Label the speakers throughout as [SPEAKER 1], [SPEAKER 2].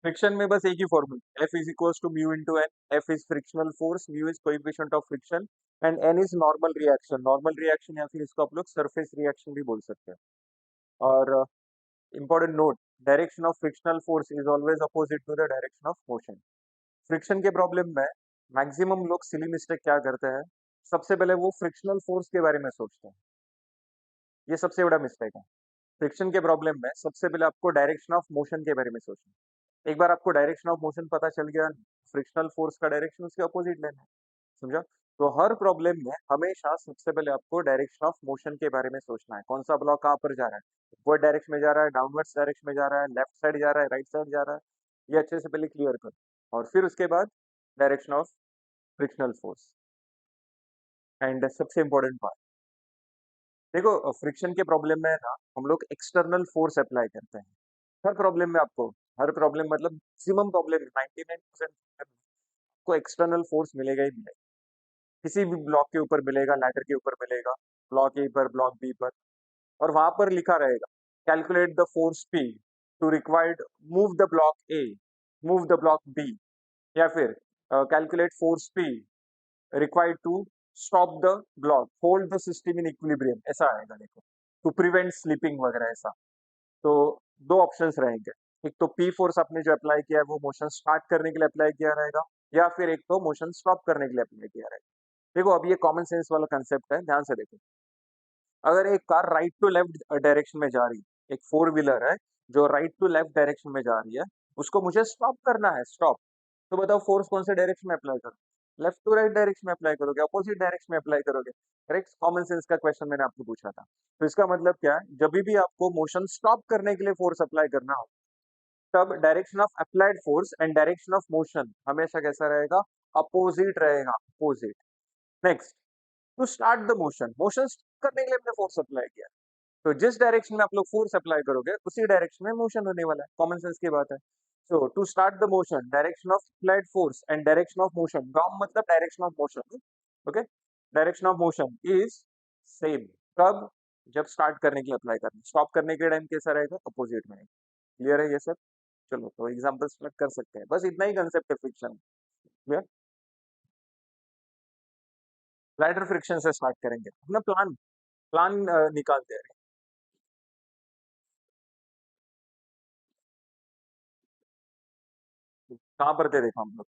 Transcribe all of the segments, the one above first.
[SPEAKER 1] Friction में बस एक ही formula, F is equals to mu into N. F is frictional force, mu is coefficient of friction and N is normal reaction. Normal reaction या फिर इसको आप लोग सरफेस रिएक्शन भी बोल सकते हैं। और important note, direction of frictional force is always opposite to the direction of motion. Friction के प्रॉब्लम में मैक्सिमम लोग सिली मिस्टेक क्या करते हैं, सबसे पहले वो फ्रिक्शनल फोर्स के बारे में सोचते हैं। ये सबसे बड़ा मिस्टेक है। फ्रिक्शन के प्रॉब्लम में सबसे पहले आपको डायरेक्शन ऑफ मोशन के बारे में सोचना है। एक बार आपको डायरेक्शन ऑफ मोशन पता चल गया, फ्रिक्शनल फोर्स का डायरेक्शन उसके अपोजिट लेना है। समझा? तो हर प्रॉब्लम में हमेशा सबसे पहले आपको डायरेक्शन ऑफ मोशन के बारे में सोचना है। कौन सा ब्लॉक कहाँ पर जा रहा है, अपवर्ड डायरेक्शन में जा रहा है, डाउनवर्ड्स डायरेक्शन में जा रहा है, लेफ्ट साइड जा रहा है, राइट साइड जा रहा है, ये अच्छे से पहले क्लियर कर। और फिर उसके बाद direction of frictional force. And सबसे इंपॉर्टेंट पार्ट, देखो फ्रिक्शन के प्रॉब्लम में ना हम लोग एक्सटर्नल फोर्स अप्लाई करते हैं। हर प्रॉब्लम में आपको, हर प्रॉब्लम मतलब मैक्सिमम प्रॉब्लम 99% आपको एक्सटर्नल फोर्स मिलेगा ही मिलेगा। किसी भी ब्लॉक के ऊपर मिलेगा, लैडर के ऊपर मिलेगा, ब्लॉक ए पर, ब्लॉक बी पर, और वहां पर लिखा रहेगा calculate the force P to required move the block A, move the block B, या फिर calculate force P required to stop the block, hold the system in equilibrium, ऐसा आएगा देखो, टू प्रिवेंट स्लिपिंग वगैरह ऐसा। तो दो ऑप्शंस रहेंगे, एक तो पी फोर्स आपने जो अप्लाई किया है वो मोशन स्टार्ट करने के लिए अप्लाई किया रहेगा, या फिर एक तो मोशन स्टॉप करने के लिए अप्लाई किया रहेगा। देखो अब ये कॉमन सेंस वाला कंसेप्ट है, ध्यान से देखो। अगर एक car right to left direction में जा रही है, एक फोर व्हीलर है जो राइट टू लेफ्ट डायरेक्शन में जा रही है, उसको मुझे स्टॉप करना है, स्टॉप। तो बताओ फोर्स कौन से डायरेक्शन में अप्लाई करो, लेफ्ट टू राइट डायरेक्शन में अप्लाई करोगे, अपोजिट डायरेक्शन में अप्लाई करोगे? करेक्ट, कॉमन सेंस का क्वेश्चन मैंने आपको पूछा था। तो इसका मतलब क्या है, जब भी आपको मोशन स्टॉप करने के लिए फोर्स अप्लाई करना हो, तब direction of applied force and direction of motion हमेशा कैसा रहेगा, अपोजिट रहेगा, opposite. Next, to start the motion, motion करने के लिए हमने फोर्स अप्लाई किया, तो जिस डायरेक्शन में आप लोग फोर्स अप्लाई करोगे उसी डायरेक्शन में मोशन होने वाला है, कॉमन सेंस की बात है। So to start the motion, direction of applied force and direction of motion, डॉम मतलब direction of motion, okay, direction of motion is same. कब? जब स्टार्ट करने के लिए अप्लाई करना, स्टॉप करने के टाइम कैसा रहेगा, अपोजिट में। क्लियर है ये सब? चलो तो एग्जांपल्स कर सकते हैं, बस इतना ही कंसेप्ट है फ्रिक्शन। क्लियर? लाइटर फ्रिक्शन से स्टार्ट करेंगे अपना प्लान, प्लान निकालते हैं। कहाँ पर थे देखो हम लोग,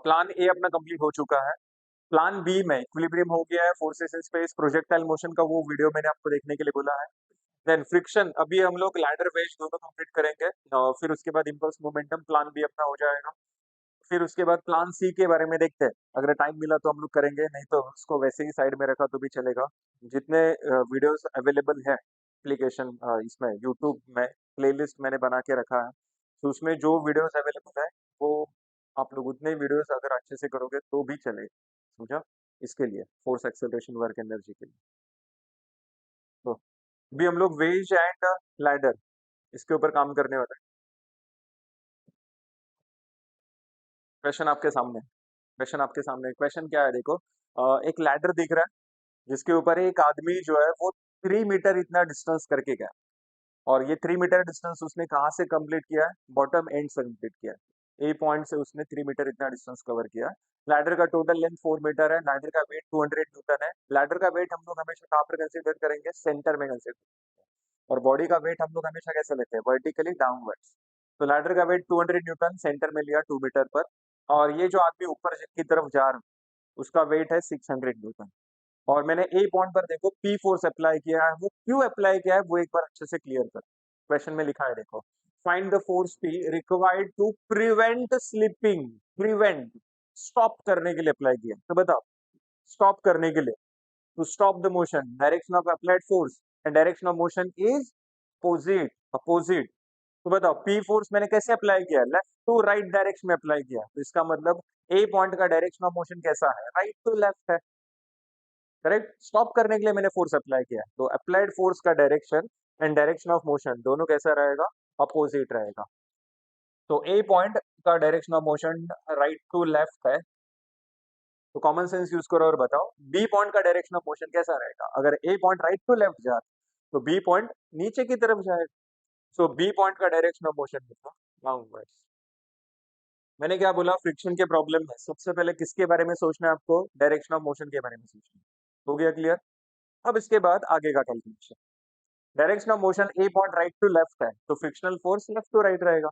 [SPEAKER 1] प्लान ए अपना कंप्लीट हो चुका है। प्लान बी में इक्विलिब्रियम हो गया है, forces in space, projectile motion का वो वीडियो मैंने आपको देखने के लिए बोला है। देन फ्रिक्शन, अभी हम लोग लैडर वेज दोनों कंप्लीट करेंगे, फिर उसके बाद इंपल्स मोमेंटम प्लान बी अपना हो जाएगा। फिर उसके बाद प्लान सी के बारे में देखते हैं, अगर टाइम मिला तो हम लोग करेंगे, नहीं तो उसको वैसे ही साइड में रखा तो भी चलेगा। जितने वीडियोस अवेलेबल है एप्लीकेशन, इसमें यूट्यूब में प्लेलिस्ट मैंने बना के रखा है, तो उसमें जो वीडियोस अवेलेबल है वो आप लोग उतने वीडियोस अगर अच्छे से करोगे तो भी चलेगा। समझा? इसके लिए फोर्स एक्सेलरेशन वर्क एनर्जी के लिए। तो अभी हम लोग वेज एंड लैडर इसके ऊपर काम करने वाले हैं। क्वेश्चन आपके सामने, क्वेश्चन आपके सामने, क्वेश्चन क्या है देखो, एक लैडर दिख रहा है जिसके ऊपर एक आदमी जो है वो 3 मीटर इतना डिस्टेंस करके गया, और ये 3 मीटर डिस्टेंस उसने कहाँ से कंप्लीट किया है, बॉटम एंड से कंप्लीट किया है। ए पॉइंट से उसने 3 मीटर इतना डिस्टेंस कवर किया। लैडर का टोटल लेंथ 4 मीटर है, लैडर का वेट 200 न्यूटन है। लैडर का वेट हम लोग हमेशा कहाँ पर कंसिडर करेंगे, सेंटर में कंसिडर, और बॉडी का वेट हम लोग हमेशा कैसे लेते हैं, वर्टिकली डाउनवर्ड्स। तो लैडर का वेट 200 न्यूटन, सेंटर में लिया 2 मीटर पर, और ये जो आदमी ऊपर की तरफ जा रहा है उसका वेट है 600 न्यूटन। और मैंने ए पॉइंट पर देखो पी फोर्स अप्लाई किया है, वो क्यों अप्लाई किया है वो एक बार अच्छे से क्लियर कर। क्वेश्चन में लिखा है देखो, find the force P required to prevent slipping, prevent, stop करने के लिए अप्लाई किया, तो बताओ स्टॉप करने के लिए, to stop the motion, direction of applied force and direction of motion is opposite, opposite. तो बताओ पी फोर्स मैंने कैसे अप्लाई किया, लेफ्ट टू राइट डायरेक्शन में अप्लाई किया, तो इसका मतलब ए पॉइंट का डायरेक्शन ऑफ मोशन कैसा है, राइट टू लेफ्ट है। करेक्ट, स्टॉप करने के लिए मैंने फोर्स अप्लाई किया, तो अप्लाइड फोर्स का direction and direction of motion दोनों कैसा रहेगा, अपोजिट रहेगा। तो ए पॉइंट का direction of motion right to left है, तो कॉमन सेंस यूज करो और बताओ बी पॉइंट का डायरेक्शन ऑफ मोशन कैसा रहेगा। अगर A point right to left जा रहा है, तो बी पॉइंट नीचे की तरफ जाएगा। सो बी पॉइंट का डायरेक्शन ऑफ मोशन कितना, डाउनवर्ड्स। मैंने क्या बोला, फ्रिक्शन के प्रॉब्लम में सबसे पहले किसके बारे में सोचना है आपको, डायरेक्शन ऑफ मोशन के बारे में सोचना है। हो गया क्लियर। अब इसके बाद आगे का calculation. Direction of motion A point right to left है तो frictional force left to right रहेगा।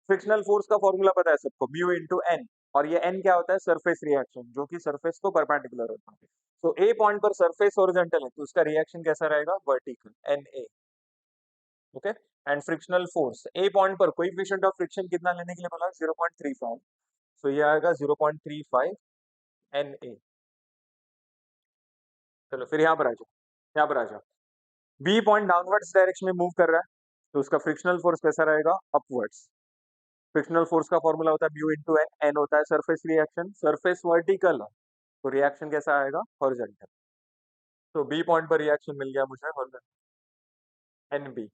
[SPEAKER 1] फ्रिक्शनल फोर्स का फॉर्मूला पता है सबको, म्यू इनटू एन। और ये एन क्या होता है, सरफेस रिएक्शन, जो कि सरफेस को परपेंडिकुलर होता है। तो ए पॉइंट पर सरफेस हॉरिजॉन्टल है तो उसका रिएक्शन कैसा रहेगा, vertical, N A. Okay. And frictional force A point पर कोएफिशिएंट ऑफ फ्रिक्शन कितना लेने के लिए बोला, 0.35। तो ये आएगा 0.35 एन ए। चलो फिर यहाँ पर आ जाओ, यहाँ पर आ जाओ। बी पॉइंट डाउनवर्ड्स डायरेक्शन में मूव कर रहा है तो उसका फ्रिक्शनल फोर्स कैसा रहेगा, अपवर्ड्स। फ्रिक्शनल फोर्स का फॉर्मूला होता है म्यू इनटू एन, एन होता है सरफेस रिएक्शन, सरफेस वर्टिकल है तो रिएक्शन कैसा आएगा, हॉरिजॉन्टल। तो बी पॉइंट पर रिएक्शन मिल गया मुझे, horizontal, N B.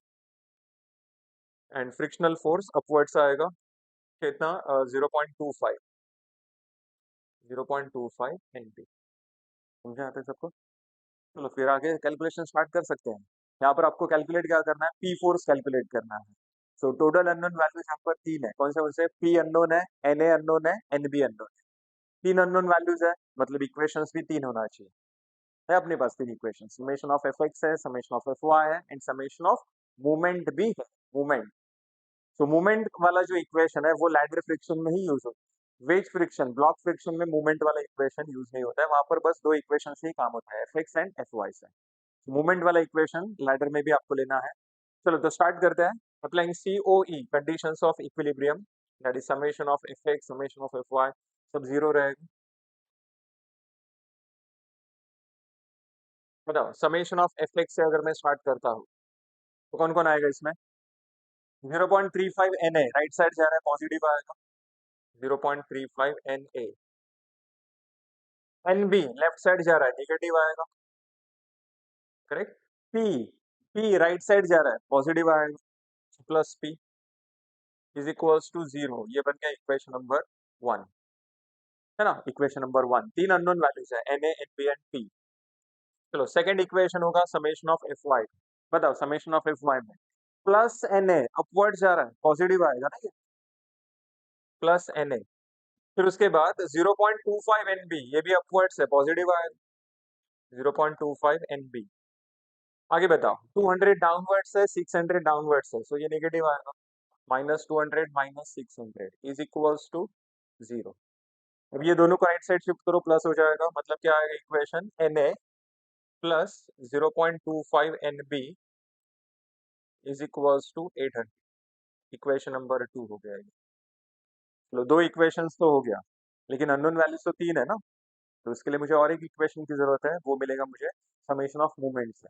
[SPEAKER 1] And frictional force upwards आएगा कितना, 0.25, 0.25 एन बी। समझे आते हैं सबको। चलो फिर आगे कैलकुलेशन स्टार्ट कर सकते हैं। यहाँ पर आपको कैलकुलेट क्या करना है, पी फोर्स कैलकुलेट करना है। सो टोटल अननोन वैल्यूज यहाँ पर तीन है, कौन से पी अननोन है, एन ए अननोन है, एन बी अननोन है। तीन अननोन वैल्यूज है, मतलब इक्वेशंस भी तीन होना चाहिए। है अपने पास तीन equation, summation of F x है, समेशन ऑफ एफ वाई है, एंड समेशन ऑफ मूवमेंट भी है, मूवमेंट। तो मूवमेंट वाला जो इक्वेशन है वो लैडर फ्रिक्शन में ही यूज होता है। वेज फ्रिक्शन, ब्लॉक फ्रिक्शन में मूवमेंट वाला इक्वेशन यूज नहीं होता है, वहां पर बस दो इक्वेशन से ही काम होता है, F X and F Y से। मूवमेंट वाला इक्वेशन लैडर में भी आपको लेना है। चलो तो स्टार्ट करते हैं। Applying COE, conditions of equilibrium, that is summation of F X, summation of F Y, सब जीरो रहेगा। बताओ, समेशन ऑफ एफ एक्स से अगर मैं स्टार्ट करता हूँ तो कौन कौन आएगा इसमें, 0.35 एन ए, राइट साइड जा रहा है पॉजिटिव आएगा, 0.35 N A. N B left side जा रहा है, नेगेटिव आएगा, correct. P, P right side जा रहा है, पॉजिटिव आएगा, plus P is equals to 0। ये बन गया इक्वेशन नंबर 1, है ना। इक्वेशन नंबर 1, तीन अननोन वैल्यूज है, N A, N B and P. चलो सेकंड इक्वेशन होगा समेशन ऑफ एफ वाई। बताओ समेशन ऑफ एफ वाई में प्लस एन ए, अपवर्ड जा रहा है, पॉजिटिव आएगा ना ये, प्लस एन ए। फिर उसके बाद 0.25 एन बी, ये भी अपवर्ड्स है, पॉजिटिव आएगा, 0.25 एन बी। आगे बताओ, 200 डाउनवर्ड्स है, 600 डाउनवर्ड्स है, सो ये नेगेटिव आएगा, -200 -600 इज इक्वल्स टू 0। अब ये दोनों को राइट साइड शिफ्ट करो, प्लस हो जाएगा, मतलब क्या आएगा equation, N A plus 0.25 N B is equals to 800। Equation number 2 हो गया ये। चलो दो इक्वेशंस तो हो गया, लेकिन अननोन वैल्यूज तो तीन है ना, तो इसके लिए मुझे और एक इक्वेशन की जरूरत है, वो मिलेगा मुझे समेशन ऑफ मूवमेंट से।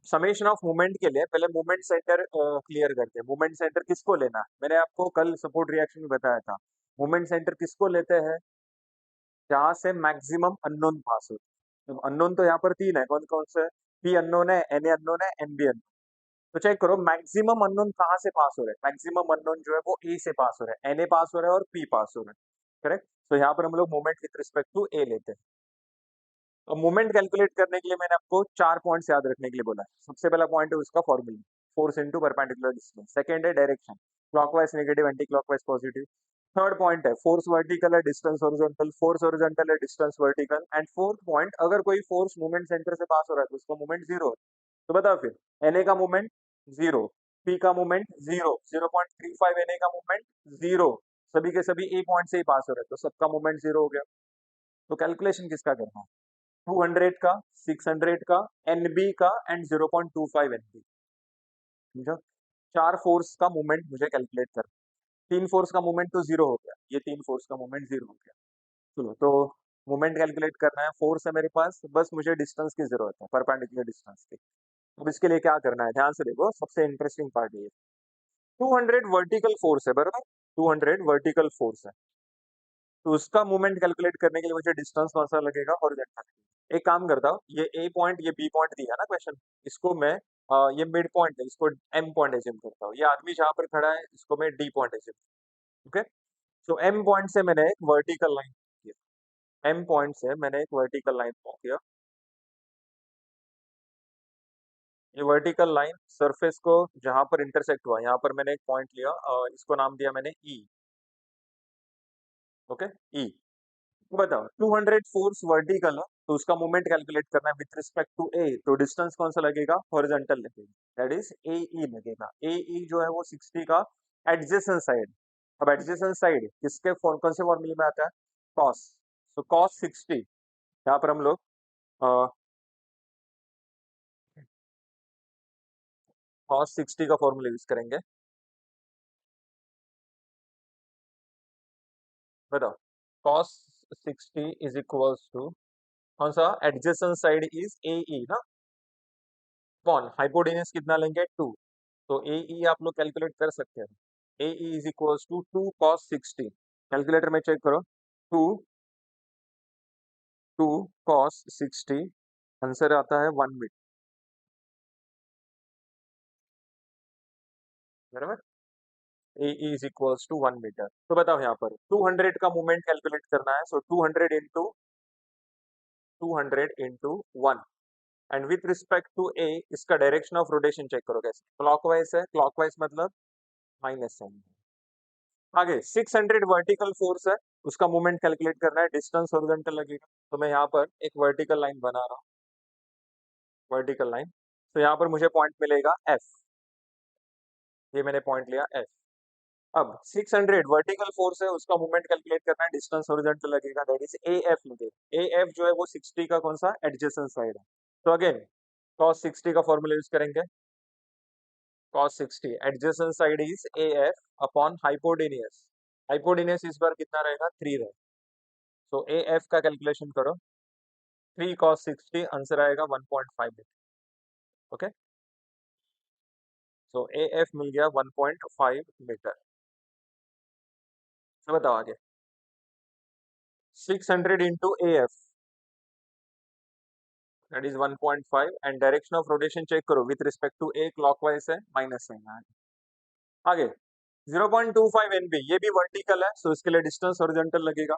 [SPEAKER 1] समेशन ऑफ मूवमेंट के लिए पहले मूवमेंट सेंटर क्लियर करते हैं। मूवमेंट सेंटर किसको लेना है, मैंने आपको कल सपोर्ट रिएक्शन में बताया था। मूवमेंट सेंटर किसको लेते हैं, जहां से मैक्सिमम अननोन पास हो। तो अननोन तो यहाँ पर तीन है, कौन कौन से, पी अननोन है, एन ए अननोन है, एन बी अननोन। तो चेक करो मैक्सिमम अननोन कहाँ से पास हो रहा है, मैक्सिमम अननोन जो है वो ए से पास हो रहा है, एन ए पास हो रहा है और पी पास हो रहा है, करेक्ट। तो यहाँ पर हम लोग मोमेंट विद रिस्पेक्ट टू ए लेते हैं। अब मोमेंट कैलकुलेट करने के लिए मैंने आपको चार पॉइंट्स याद रखने के लिए बोला है। सबसे पहला पॉइंट है उसका formula, force into perpendicular distance. Second है direction, clockwise negative, anti clockwise positive. Third point है फोर्स वर्टिकल है, डिस्टेंस हॉरिजॉन्टल, फोर्स हॉरिजॉन्टल है, distance vertical. And fourth point, अगर कोई फोर्स मूवमेंट सेंटर से पास हो रहा है तो उसका मूवमेंट जीरो है। तो बताओ फिर, एनए का मूवमेंट जीरो, पी का मूवमेंट जीरो, 0.35 एनए का मूवमेंट जीरो, सभी के सभी ए पॉइंट से ही पास हो रहे हैं तो सबका मूवमेंट जीरो हो गया। तो कैलकुलेशन किसका करना है, 200 का, 600 का, एनबी का एंड 0.25 एनबी। समझो, चार फोर्स का मूवमेंट मुझे कैलकुलेट कर, तीन फोर्स का मूवमेंट तो जीरो हो गया, ये तीन फोर्स का मूवमेंट जीरो हो गया। चलो तो मूवमेंट कैलकुलेट करना है, फोर्स है मेरे पास, बस मुझे डिस्टेंस की जरूरत है, परपेंडिकुलर डिस्टेंस की। अब इसके लिए क्या करना है, ध्यान से देखो, सबसे इंटरेस्टिंग पार्ट ये, 200 वर्टिकल फोर्स है बराबर, 200 वर्टिकल फोर्स है, तो उसका मूवमेंट कैलकुलेट करने के लिए मुझे डिस्टेंस कौन सा लगेगा, हॉरिजॉन्टल। एक काम करता हूँ, ये ए पॉइंट ये बी पॉइंट दिया ना क्वेश्चन, इसको मैं ये मिड पॉइंट है, इसको एम पॉइंट एज्यूम करता हूँ। ये आदमी जहां पर खड़ा है इसको मैं डी पॉइंट एज्यूम। ओके। सो एम पॉइंट से मैंने एक वर्टिकल लाइन किया, एम पॉइंट से मैंने एक वर्टिकल लाइन किया, ये वर्टिकल लाइन सरफेस को जहां पर इंटरसेक्ट हुआ, यहाँ पर मैंने एक पॉइंट लिया, इसको नाम दिया मैंने ई। ओके, ई। बताओ 200 फोर्स वर्टिकल है, तो उसका मोमेंट कैलकुलेट करना है विथ रिस्पेक्ट टू ए, तो डिस्टेंस कौन सा लगेगा? हॉरिजॉन्टल लगेगा, दैट इज ए ई लगेगा। ए ई जो है वो 60 का एडजेसेंट साइड। अब एडजेसेंट साइड किसके कौन से फॉर्मूले में आता है? कॉस। तो कॉस 60, यहाँ पर हम लोग कॉस 60 का फॉर्मूला यूज करेंगे। बताओ, कॉस 60 इज इक्वल्स टू कौन सा? एडजेसेंट साइड इज ए ई ना, कौन हाइपोटेन्यूज कितना लेंगे? 2। तो ए ई आप लोग कैलकुलेट कर सकते हैं। A E is equals to 2 cos 60। Calculator में चेक करो। 2 2 कॉस 60, आंसर आता है 1 मीटर। बराबर, A E is equals to 1 metre. तो बताओ यहाँ पर 200 का मोमेंट कैलकुलेट करना है, so 200 into 1 and with respect to A, इसका डायरेक्शन ऑफ रोटेशन चेक करो कैसे। क्लॉकवाइज है, क्लॉकवाइज मतलब माइनस साइन। आगे 600 वर्टिकल फोर्स है, उसका मूवमेंट कैलकुलेट करना है, डिस्टेंस हॉरिजॉन्टल लगेगा। तो मैं यहाँ पर एक वर्टिकल लाइन बना रहा हूँ, वर्टिकल लाइन। तो यहाँ पर मुझे पॉइंट मिलेगा एफ, ये मैंने पॉइंट लिया एफ। अब 600 वर्टिकल फोर्स है, उसका मूवमेंट कैलकुलेट करना है, डिस्टेंस हॉरिजॉन्टल लगेगा, दैट इज ए एफ लगेगा। ए एफ जो है वो 60 का कौन सा? एडजेसेंट साइड है। तो अगेन cos 60 का फॉर्मूला यूज करेंगे। cos 60 adjacent side is A F upon hypotenuse. Hypotenuse इस बार कितना रहेगा? 3 रहेगा। तो ए एफ का कैलकुलेशन करो। 3 cos 60, आंसर आएगा 1.5 metre. Okay, so A F मिल गया 1.5 मीटर। तो बताओ आगे, 600 into A F, that is 1.5 and direction of rotation check करो with respect to A, clockwise है, माइनस साइन है। आगे 0.25 एनबी, ये भी वर्टिकल है, सो इसके लिए डिस्टेंस हॉरिजॉन्टल लगेगा।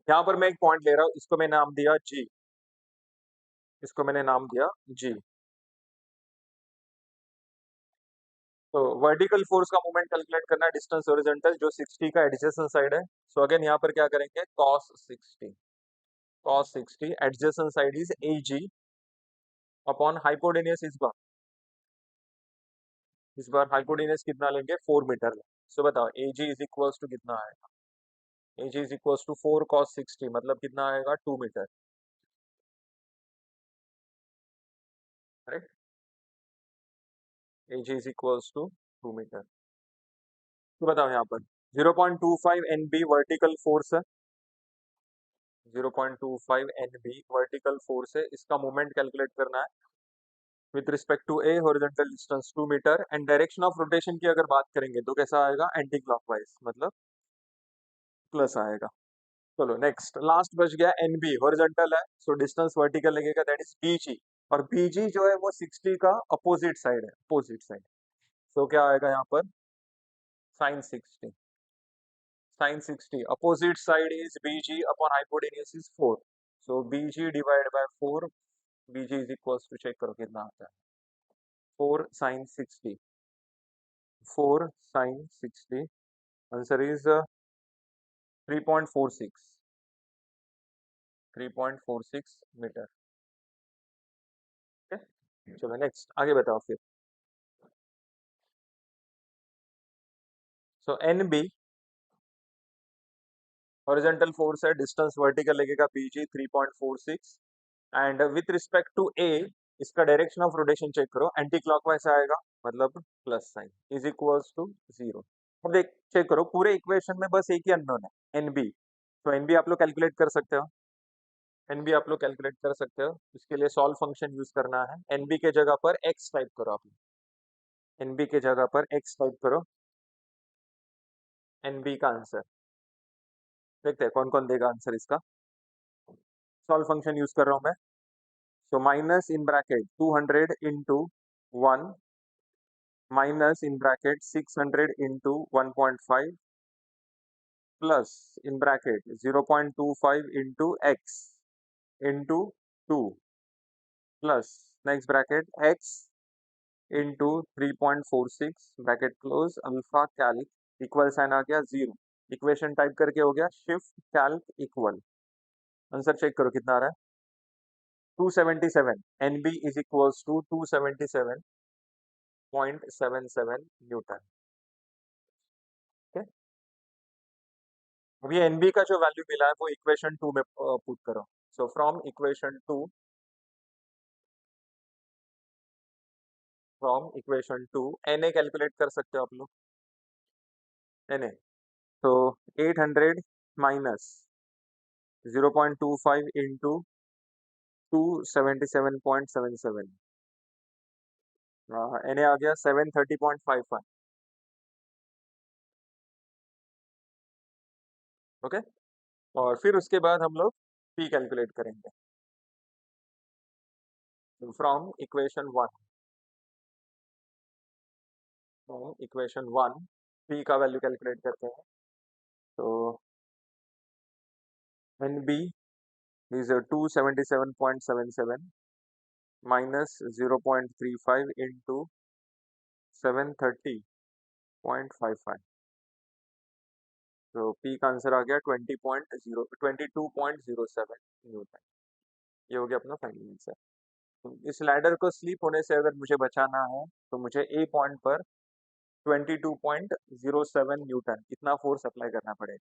[SPEAKER 1] यहाँ पर मैं एक पॉइंट ले रहा हूँ, इसको मैंने नाम दिया जी, इसको मैंने नाम दिया जी। तो वर्टिकल फोर्स का मूवमेंट कैलकुलेट करना है, डिस्टेंस हॉरिजॉन्टल जो 60 का एडजेसेंट साइड है। सो अगेन यहाँ पर क्या करेंगे? cos 60, cos 60 adjacent side is A G upon hypotenuse. इस बार हाइपोटेनियस कितना लेंगे? 4 मीटर। सो बताओ A G is equals to कितना आएगा? A G is equals to 4 cos 60, मतलब कितना आएगा? 2 metre. Correct, A G is equals to 2 metre. तो बताओ यहाँ पर 0.25 एनबी वर्टिकल फोर्स है, 0.25 एनबी वर्टिकल फोर्स है, इसका मोमेंट कैलकुलेट करना है with respect to A, horizontal distance 2 metre and direction of rotation की अगर बात करेंगे तो कैसा आएगा? एंटी क्लॉकवाइज, मतलब प्लस आएगा। चलो नेक्स्ट, लास्ट बच गया एनबी, हॉरिजॉन्टल है, सो डिस्टेंस वर्टिकल लगेगा, दैट इज बीजी। और बीजी जो है वो 60 का अपोजिट साइड है, अपोजिट साइड। सो क्या आएगा यहाँ पर? Sine 60, sine 60 opposite side is B G upon hypotenuse is 4। So B G divide by 4, B G is equals to, check करो कितना आता है? 4 sine 60, 4 sine 60, answer is 3.46, 3.46 metre. चलो नेक्स्ट, आगे बताओ फिर। सो एन बी हॉरिजॉन्टल फोर्स है, डिस्टेंस वर्टिकल लगेगा B G 3.46 and with respect to A, इसका डायरेक्शन ऑफ रोटेशन चेक करो, एंटी क्लॉकवाइज आएगा, मतलब plus sign is equals to 0। अब देख चेक करो, पूरे इक्वेशन में बस एक ही अननोन है, एनबी। तो एनबी आप लोग कैलकुलेट कर सकते हो, एनबी आप लोग कैलकुलेट कर सकते हो। इसके लिए सॉल्व फंक्शन यूज करना है, एनबी के जगह पर एक्स टाइप करो आप, एनबी के जगह पर एक्स टाइप करो, एनबी का आंसर देखते हैं कौन कौन देगा आंसर इसका। सॉल्व फंक्शन यूज कर रहा हूं मैं। So minus in bracket 200 into 1 minus in bracket 600 into 1.5 plus in bracket 0.25 into X into 2 plus next bracket X into 3.46 bracket close alpha calc equal sign आ गया 0। इक्वेशन टाइप करके हो गया shift calc equal. Answer check करो कितना आ रहा है। 277। NB is equals to 277.77 newton. ठीक है। अब ये एनबी का जो वैल्यू मिला है वो इक्वेशन 2 में पुट करो। So from equation 2 N A calculate कर सकते हो आप लोग। एन ए तो 800 माइनस 0.25 इंटू 277.77 एन ए आ गया 730.55। ओके। और फिर उसके बाद हम लोग पी कैलकुलेट करेंगे। फ्रॉम इक्वेशन 1 पी का वैल्यू कैलकुलेट करते हैं। तो N B is 277.77 minus 0.35 into 730.55। तो पी का आंसर आ गया 22.07 न्यूटन। ये हो गया अपना फाइनल आंसर। इस लैडर को स्लीप होने से अगर मुझे बचाना है तो मुझे ए पॉइंट पर 22.07 न्यूटन इतना फोर्स अप्लाई करना पड़ेगा।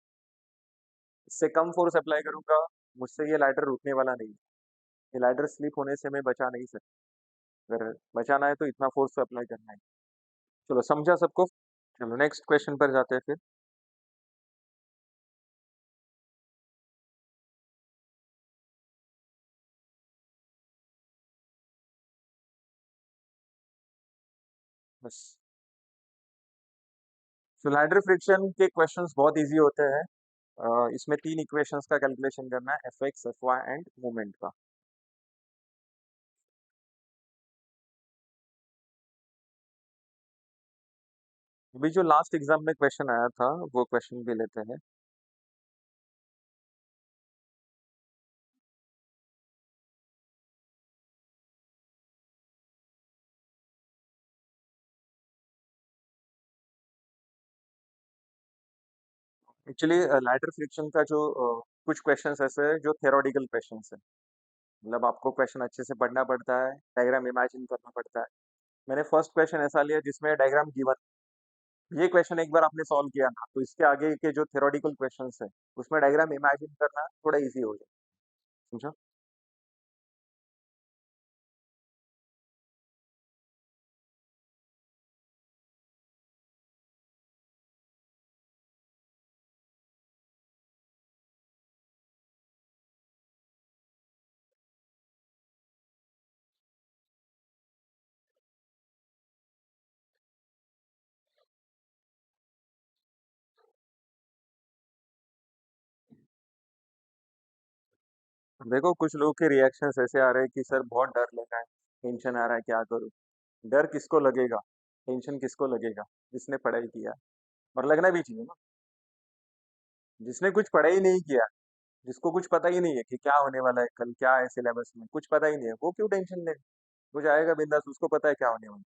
[SPEAKER 1] इससे कम फोर्स अप्लाई करूंगा मुझसे ये लैडर रुकने वाला नहीं है। ये लैडर स्लिप होने से मैं बचा नहीं सकता। अगर बचाना है तो इतना फोर्स तो अप्लाई करना है। चलो समझा सबको। चलो नेक्स्ट क्वेश्चन पर जाते हैं फिर। बस। तो लैडर फ्रिक्शन के क्वेश्चंस बहुत इजी होते हैं। इसमें तीन इक्वेशंस का कैलकुलेशन करना है, F X F Y and movement का। अभी जो लास्ट एग्जाम में क्वेश्चन आया था वो क्वेश्चन भी लेते हैं। एक्चुअली लैडर फ्रिक्शन का जो कुछ क्वेश्चंस ऐसे हैं जो थ्योरेटिकल क्वेश्चंस है। मतलब आपको क्वेश्चन अच्छे से पढ़ना पड़ता है, डायग्राम इमेजिन करना पड़ता है। मैंने फर्स्ट क्वेश्चन ऐसा लिया जिसमें डायग्राम गिवन। ये क्वेश्चन एक बार आपने सॉल्व किया ना तो इसके आगे के जो थ्योरेटिकल क्वेश्चंस है उसमें डायग्राम इमेजिन करना थोड़ा इजी हो जाए। समझा। देखो कुछ लोगों के रिएक्शंस ऐसे आ रहे हैं कि सर बहुत डर लग रहा है, टेंशन आ रहा है, क्या करूँ। डर किसको लगेगा, टेंशन किसको लगेगा? जिसने पढ़ाई किया। और लगना भी चाहिए ना। जिसने कुछ पढ़ाई नहीं किया, जिसको कुछ पता ही नहीं है कि क्या होने वाला है कल, क्या है सिलेबस में, कुछ पता ही नहीं है, वो क्यों टेंशन ले। वो जाएगा बिंदास, उसको पता है क्या होने वाला है।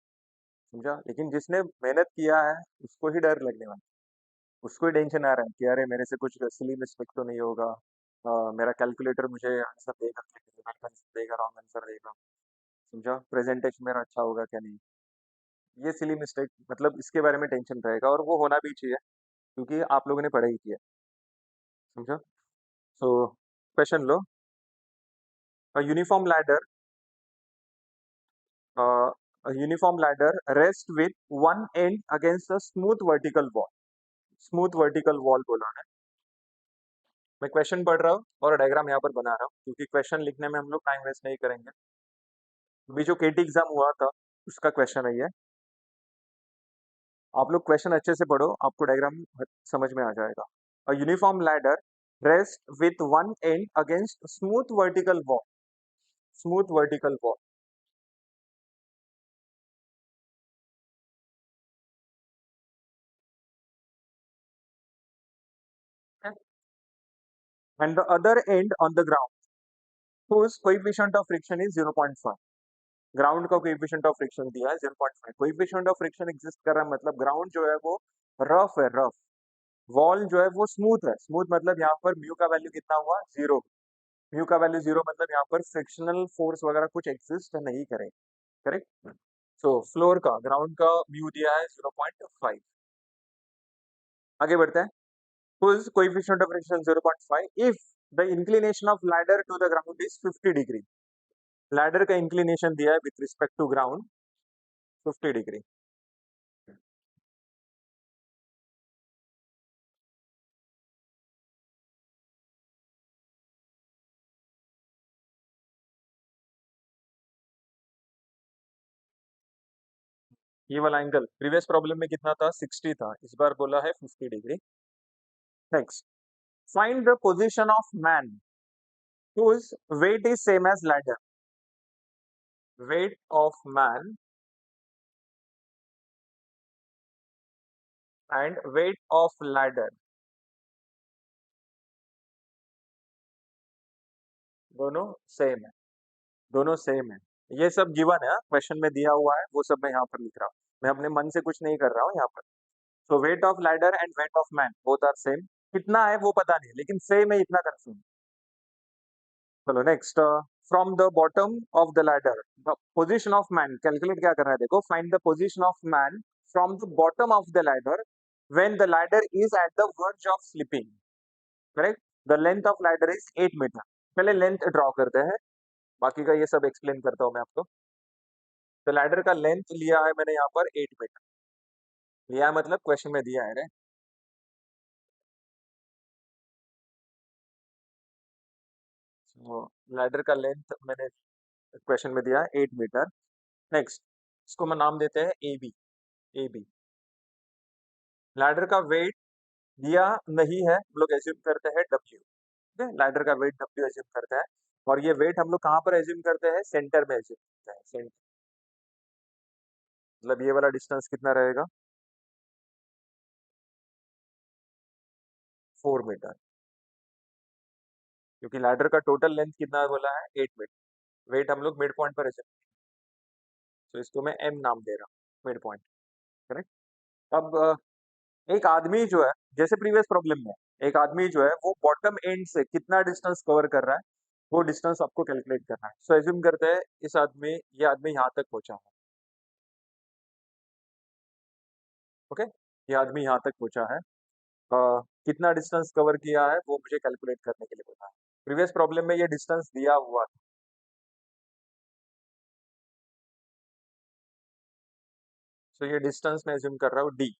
[SPEAKER 1] समझा। लेकिन जिसने मेहनत किया है उसको ही डर लगने वाला है। उसको ही टेंशन आ रहा है कि अरे मेरे से कुछ सिली मिस्टेक तो नहीं होगा। मेरा कैलकुलेटर मुझे आंसर देगा कि नहीं, राइट आंसर देगा, रॉन्ग आंसर देगा। समझा। प्रेजेंटेशन मेरा अच्छा होगा क्या नहीं। ये सिली मिस्टेक मतलब इसके बारे में टेंशन रहेगा और वो होना भी चाहिए क्योंकि आप लोगों ने पढ़ाई की है। समझा। So question low. Uniform ladder uniform ladder rest with one and against a smooth vertical wall. Smooth vertical wall बोला है। मैं क्वेश्चन पढ़ रहा हूँ और डायग्राम यहाँ पर बना रहा हूँ क्योंकि क्वेश्चन लिखने में हम लोग टाइम वेस्ट नहीं करेंगे। अभी जो केटी एग्जाम हुआ था उसका क्वेश्चन है ये। आप लोग क्वेश्चन अच्छे से पढ़ो, आपको डायग्राम समझ में आ जाएगा। A uniform ladder rest with one and against smooth vertical wall. Smooth vertical wall and the other end on the ground whose coefficient of friction is 0.5. Ground का कोएफिशिएंट ऑफ फ्रिक्शन दिया है 0.5। Coefficient of friction exist कर रहा है मतलब ground जो है वो रफ है, रफ। वॉल जो है वो स्मूथ है, स्मूथ मतलब यहाँ पर म्यू का वैल्यू कितना हुआ, 0। म्यू का वैल्यू 0 मतलब यहाँ पर फ्रिक्शनल फोर्स वगैरह कुछ एग्जिस्ट नहीं करेंगे। करेक्ट। सो फ्लोर का, ग्राउंड का म्यू दिया है 0.5। आगे बढ़ते हैं। whose coefficient of friction 0.5 if the inclination of ladder to the ground is 50 degree। Ladder का इंक्लिनेशन दिया है with respect to ground 50 degree. ये वाला एंगल प्रीवियस प्रॉब्लम में कितना था, 60 था, इस बार बोला है 50 degree. Next, find the position of man whose weight is same as ladder। weight of man and weight of ladder दोनों सेम है, दोनों सेम है। ये सब गिवन है, क्वेश्चन में दिया हुआ है, वो सब मैं यहाँ पर लिख रहा हूँ। मैं अपने मन से कुछ नहीं कर रहा हूँ यहाँ पर। So weight of ladder and weight of man both are same. कितना है वो पता नहीं, लेकिन सेम है इतना कंफर्म। चलो next, from the bottom of the ladder the position of man, calculate क्या कर रहा है देखो। Find the position of man from the bottom of the ladder when the ladder is at the verge of slipping. Correct. The length of ladder is 8 metre. पहले length draw करते हैं, बाकी का ये सब एक्सप्लेन करता हूँ मैं आपको। तो लैडर का लेंथ लिया है मैंने यहाँ पर 8 मीटर लिया है, मतलब क्वेश्चन में दिया है रे। तो लैडर का लेंथ मैंने क्वेश्चन में दिया है 8 मीटर। नेक्स्ट, इसको मैं नाम देते हैं A B. A B, ladder का वेट दिया नहीं है, हम लोग एज्यूम करते हैं डब्ल्यू। ठीक है, लैडर का वेट डब्ल्यू एज्यूम करते हैं। और ये वेट हम लोग कहाँ पर एज्यूम करते हैं, सेंटर में एज्यूम करते हैं। सेंटर मतलब ये वाला डिस्टेंस कितना रहेगा, 4 मीटर। क्योंकि लैडर का टोटल लेंथ कितना बोला है, 8 मीटर। वेट हम लोग मिड पॉइंट पर एज्यूम, तो इसको मैं एम नाम दे रहा हूँ, मिड पॉइंट। करेक्ट। अब एक आदमी जो है, जैसे प्रीवियस प्रॉब्लम में एक आदमी जो है वो बॉटम एंड से कितना डिस्टेंस कवर कर रहा है, वो डिस्टेंस आपको कैलकुलेट करना है। सो एज्यूम करते हैं इस आदमी, ये आदमी यहाँ तक पहुंचा है। ओके, ये आदमी यहाँ तक पहुंचा है। कितना डिस्टेंस कवर किया है वो मुझे कैलकुलेट करने के लिए बोला है। प्रीवियस प्रॉब्लम में ये डिस्टेंस दिया हुआ था। सो ये डिस्टेंस मैं एज्यूम कर रहा हूँ डी।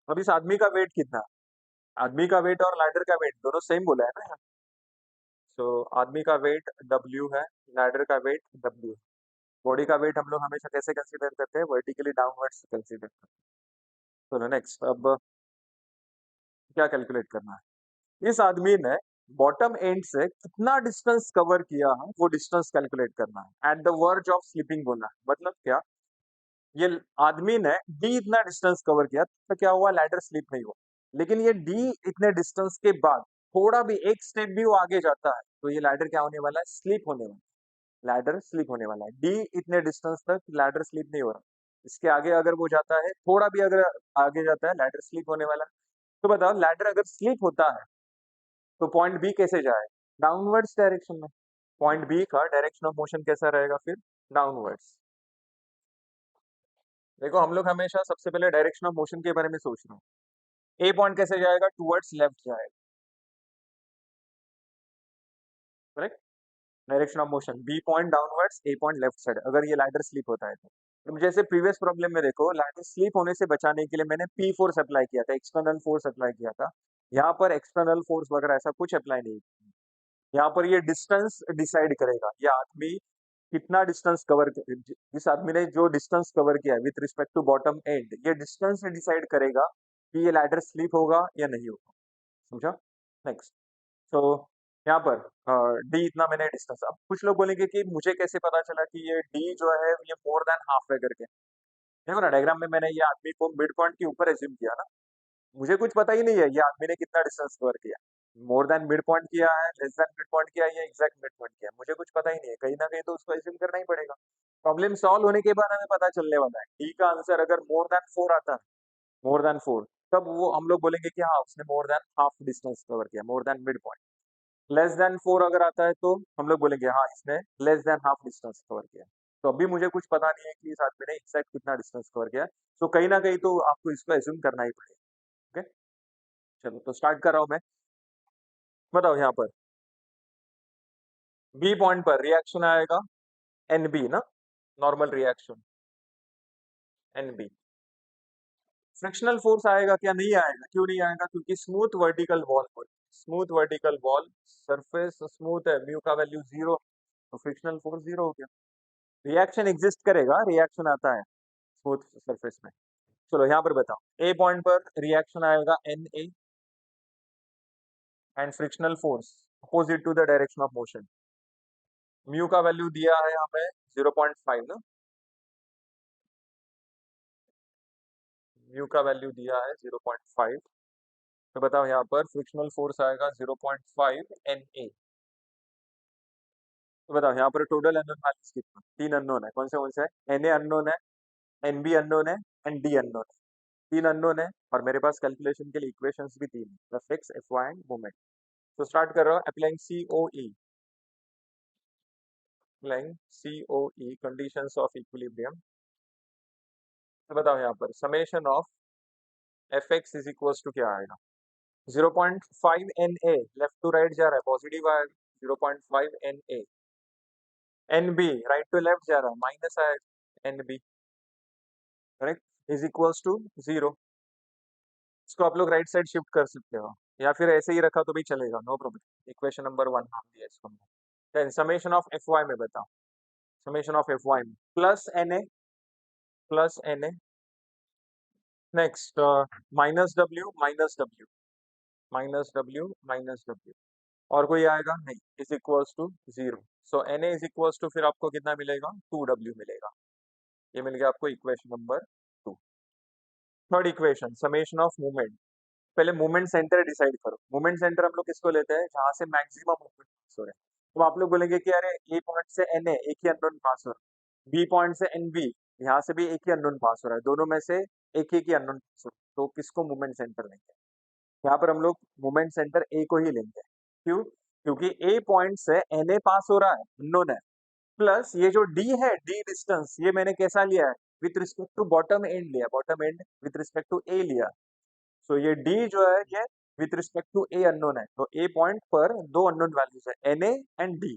[SPEAKER 1] अब इस आदमी का वेट कितना है? आदमी का वेट और लैडर का वेट दोनों सेम बोला है ना। सो आदमी का वेट डब्ल्यू है, लैडर का वेट डब्ल्यू। बॉडी का वेट हम लोग हमेशा कैसे कंसीडर करते हैं, वर्टिकली डाउनवर्ड्स कंसीडर करते हैं। चलो नेक्स्ट, अब क्या कैलकुलेट करना है, इस आदमी ने बॉटम एंड से कितना डिस्टेंस कवर किया है वो डिस्टेंस कैलकुलेट करना है। Eight the verge of sleeping बोला है, मतलब क्या, ये आदमी ने डी इतना डिस्टेंस कवर किया तो क्या हुआ, लैडर स्लिप नहीं हुआ। लेकिन ये डी इतने डिस्टेंस के बाद थोड़ा भी एक स्टेप भी वो आगे जाता है तो ये लैडर क्या होने वाला है, स्लिप होने वाला है। लैडर स्लिप होने वाला है। डी इतने डिस्टेंस तक लैडर स्लिप नहीं हो रहा, इसके आगे अगर वो जाता है, थोड़ा भी अगर आगे जाता है, लैडर स्लिप होने वाला है। तो बताओ, लैडर अगर स्लिप होता है तो पॉइंट बी कैसे जाए, डाउनवर्ड्स डायरेक्शन में। पॉइंट बी का डायरेक्शन ऑफ मोशन कैसा रहेगा फिर, डाउनवर्ड्स। देखो हम लोग हमेशा सबसे पहले डायरेक्शन ऑफ मोशन के बारे में सोच रहे हैं। ए पॉइंट कैसे जाएगा, टुवर्ड्स लेफ्ट जाएगा। Correct. Direction of motion B point downwards, A point left side, अगर ये लैडर स्लिप होता है तो जैसे प्रीवियस प्रॉब्लम में देखो, लैडर स्लिप होने से बचाने के लिए मैंने पी फोर्स अप्लाई किया था, एक्सटर्नल फोर्स अप्लाई किया था। यहाँ पर एक्सटर्नल फोर्स वगैरह ऐसा कुछ अप्लाई नहीं। यहाँ पर ये डिस्टेंस डिसाइड करेगा, ये आदमी कितना डिस्टेंस कवर, इस आदमी ने जो डिस्टेंस कवर किया है with respect to bottom end, ये डिस्टेंस डिसाइड करेगा कि ये लैडर स्लिप होगा या नहीं होगा। समझा। नेक्स्ट, तो यहाँ पर डी इतना मैंने डिस्टेंस। अब कुछ लोग बोलेंगे कि मुझे कैसे पता चला कि ये डी जो है ये मोर देन हाफ वे करके। देखो ना, डायग्राम में मैंने ये आदमी को मिड पॉइंट के ऊपर एज्यूम किया ना, मुझे कुछ पता ही नहीं है ये आदमी ने कितना डिस्टेंस कवर किया। मोर देन मिड पॉइंट किया है, लेस देन मिड पॉइंट किया है, या एग्जैक्ट मिड पॉइंट किया है, मुझे कुछ पता ही नहीं है, कहीं ना कहीं तो उसको एज्यूम करना ही पड़ेगा। प्रॉब्लम सॉल्व होने के बाद हमें पता चलने वाला है डी का आंसर अगर मोर देन 4 आता है, मोर देन 4, तब वो हम लोग बोलेंगे कि हाँ उसने more than half distance cover किया, more than mid point. Less than 4 अगर आता है तो हम लोग बोलेंगे हाँ इसने less than half distance cover किया। तो अभी मुझे कुछ पता नहीं है कि इस आदमी ने एग्जैक्ट कितना डिस्टेंस कवर किया, तो कहीं ना कहीं तो आपको इसको एज्यूम करना ही पड़ेगा। ओके, चलो तो स्टार्ट कर रहा हूँ मैं। बताओ यहाँ पर बी पॉइंट पर रिएक्शन आएगा एन बी ना, normal reaction N B. Frictional force आएगा क्या? नहीं आएगा। क्यों नहीं आएगा? क्योंकि स्मूथ वर्टिकल वॉल पर, smooth vertical wall, surface smooth है, म्यू का वैल्यू 0, तो फ्रिक्शनल फोर्स 0 हो गया। रिएक्शन एग्जिस्ट करेगा, रिएक्शन आता है स्मूथ सरफेस में। चलो यहाँ पर बताओ ए पॉइंट पर रिएक्शन आएगा N A and frictional force opposite to the direction of motion. Mu का वैल्यू दिया है हमें 0.5 ना, म्यू का वैल्यू दिया है 0.5। तो बताओ यहाँ पर फ्रिक्शनल फोर्स आएगा 0.5 एन ए। तो बताओ यहाँ पर टोटल अननोन वैल्यूज कितना? 3 अननोन है। कौन से है? एन ए अननोन है, एन बी अननोन है, एंड डी अननोन है। 3 अननोन है और मेरे पास कैलकुलेशन के लिए इक्वेशंस भी 3 है, F X F Y and moment. तो स्टार्ट कर रहा हूँ applying C O E, applying C O E conditions of equilibrium. तो बताओ यहाँ पर summation of F X is equal to क्या आएगा? 0.5 N A, left to right जा रहा है, पॉजिटिव आएगा 0.5 N A. N B right to left जा रहा है, माइनस आएगा N B, correct, is equals to 0। इसको आप लोग राइट साइड शिफ्ट कर सकते हो या फिर ऐसे ही रखा तो भी चलेगा, नो प्रॉब्लम। इक्वेशन नंबर 1 नाम दिया इसको हमने। Then summation of F Y में बताओ, समेशन ऑफ एफ वाई में plus N A, plus N A, next minus W, minus W, minus W, minus W, और कोई आएगा नहीं, is equals to 0। So N A is equals to फिर आपको कितना मिलेगा? 2 डब्ल्यू मिलेगा। ये मिल गया आपको equation number 2। Third equation summation of movement. पहले मूवमेंट सेंटर डिसाइड करो। मूवमेंट सेंटर हम लोग किसको लेते हैं? जहां से मैक्सिमम मूवमेंट पास हो रहे हैं। तो आप लोग बोलेंगे कि अरे ए पॉइंट से एन ए एक ही अननोन पास हो रहा है, बी पॉइंट से एन बी यहाँ से भी एक ही अननोन पास हो रहा है, दोनों में से एक ही अननोन पास हो रहा है, तो किसको मूवमेंट सेंटर लेंगे? यहाँ पर हम लोग मूवमेंट सेंटर ए को ही लेंगे। क्यों? क्योंकि ए पॉइंट से एन ए पास हो रहा है, अननोन है, प्लस ये जो डी है, डी डिस्टेंस, ये मैंने कैसा लिया है? With respect to bottom end लिया, bottom end with respect to A लिया। सो ये डी जो है ये with respect to A unknown है, तो ए पॉइंट पर दो अननोन वैल्यूज है, N A and D,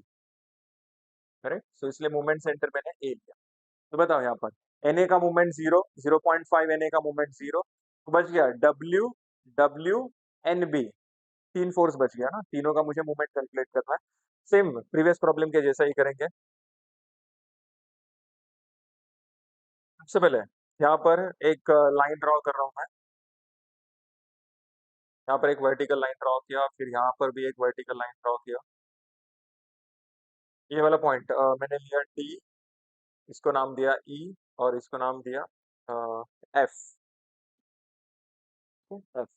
[SPEAKER 1] correct. So इसलिए मूवमेंट सेंटर मैंने ए लिया। तो बताओ यहाँ पर एन ए का मूवमेंट 0, 0.5 एन ए का मूवमेंट 0, तो बच गया W, W, N B, 3 force बच गया ना, तीनों का मुझे मूवमेंट कैलकुलेट करना है। सेम प्रीवियस प्रॉब्लम के जैसा ही करेंगे। सबसे पहले यहाँ पर एक लाइन ड्रॉ कर रहा हूँ मैं, यहाँ पर एक वर्टिकल लाइन ड्रॉ किया, फिर यहाँ पर भी एक वर्टिकल लाइन ड्रॉ किया। ये वाला पॉइंट मैंने लिया डी, इसको नाम दिया ई, और इसको नाम दिया एफ, एफ।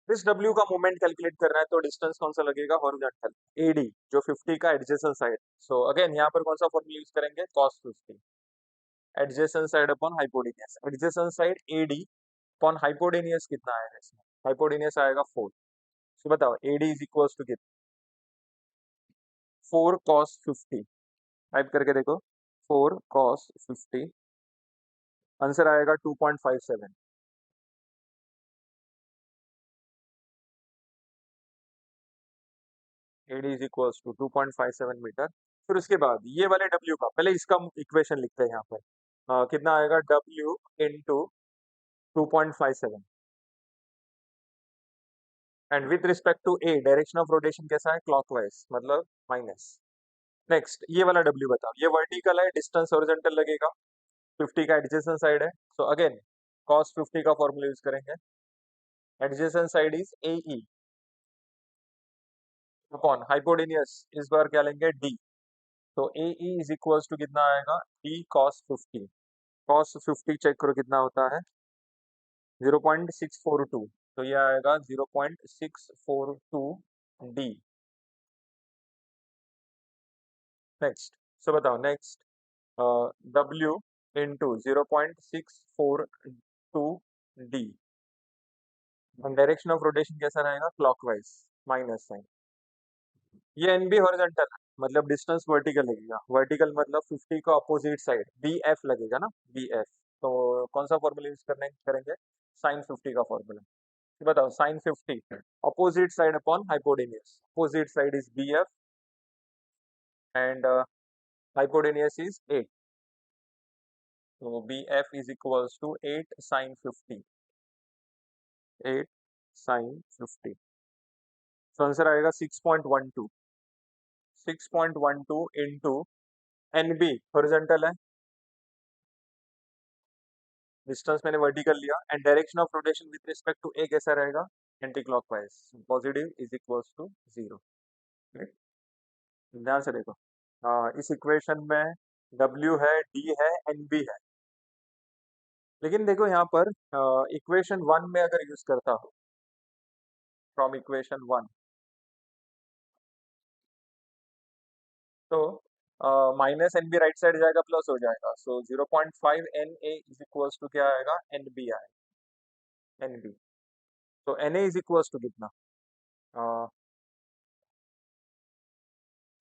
[SPEAKER 1] इस डब्ल्यू का मोमेंट कैलकुलेट करना है तो डिस्टेंस कौन सा लगेगा? हॉरिजॉन्टल एडी, जो 50 का एडजेसेंट साइड। सो अगेन यहाँ पर कौन सा फॉर्मूला यूज करेंगे? cos 50, adjacent side upon hypotenuse, adjacent side A D upon hypotenuse कितना आएगा इसमें? हाइपोटेन्यूज आएगा 4। सो बताओ एडी इज इक्वल्स टू कितना? 4 cos 50, टाइप करके देखो, 4 cos 50, आंसर आएगा 2.57। A D is equals to 2.57 metre. फिर उसके बाद ये वाले डब्ल्यू का, पहले इसका इक्वेशन लिखते हैं यहाँ पर। कितना आएगा? W into 2.57, and with respect to A direction of rotation कैसा है? क्लॉकवाइज, मतलब माइनस। नेक्स्ट ये वाला डब्ल्यू बताओ, ये वर्टिकल है, डिस्टेंस हॉरिजॉन्टल लगेगा, 50 का एडजेसेंट साइड है, सो अगेन cos 50 का फॉर्मूला यूज करेंगे, adjacent side is A E upon hypotenuse, इस बार क्या लेंगे? डी। तो ए ई इज इक्वल्स टू कितना आएगा? D cos 50। cos 50 चेक करो कितना होता है, 0.642, तो ये आएगा 0.642 डी। नेक्स्ट, सो बताओ next, W into 0.642 D, direction of rotation कैसा रहेगा, क्लॉकवाइज, माइनस साइन। ये एन बी हॉरिजॉन्टल है, मतलब डिस्टेंस वर्टिकल लगेगा, वर्टिकल मतलब 50 का अपोजिट साइड बी एफ लगेगा ना, बी एफ। तो कौन सा फॉर्मूला यूज करने करेंगे, साइन 50 का फॉर्मूला। बताओ sine 50 opposite side upon hypotenuse, opposite side is B F and hypotenuse is 8, तो B F is equals to 8 sine 50, 8 sine 50। तो आंसर आएगा 6.12, 6.12 इंटू एन बी हॉरिजॉन्टल है, डिस्टेंस मैंने वर्टिकल लिया, and direction of rotation with respect to A कैसा रहेगा, anti clockwise, positive is equals to 0। ध्यान से देखो, इस इक्वेशन में W है, D है, NB है, लेकिन देखो यहाँ पर इक्वेशन 1 में अगर यूज करता हो, फ्रॉम इक्वेशन 1, तो minus N B right side जाएगा, प्लस हो जाएगा, so 0.5 N A is equals to क्या आएगा, एन बी आएगा, एन बी। तो N A is equals to कितना,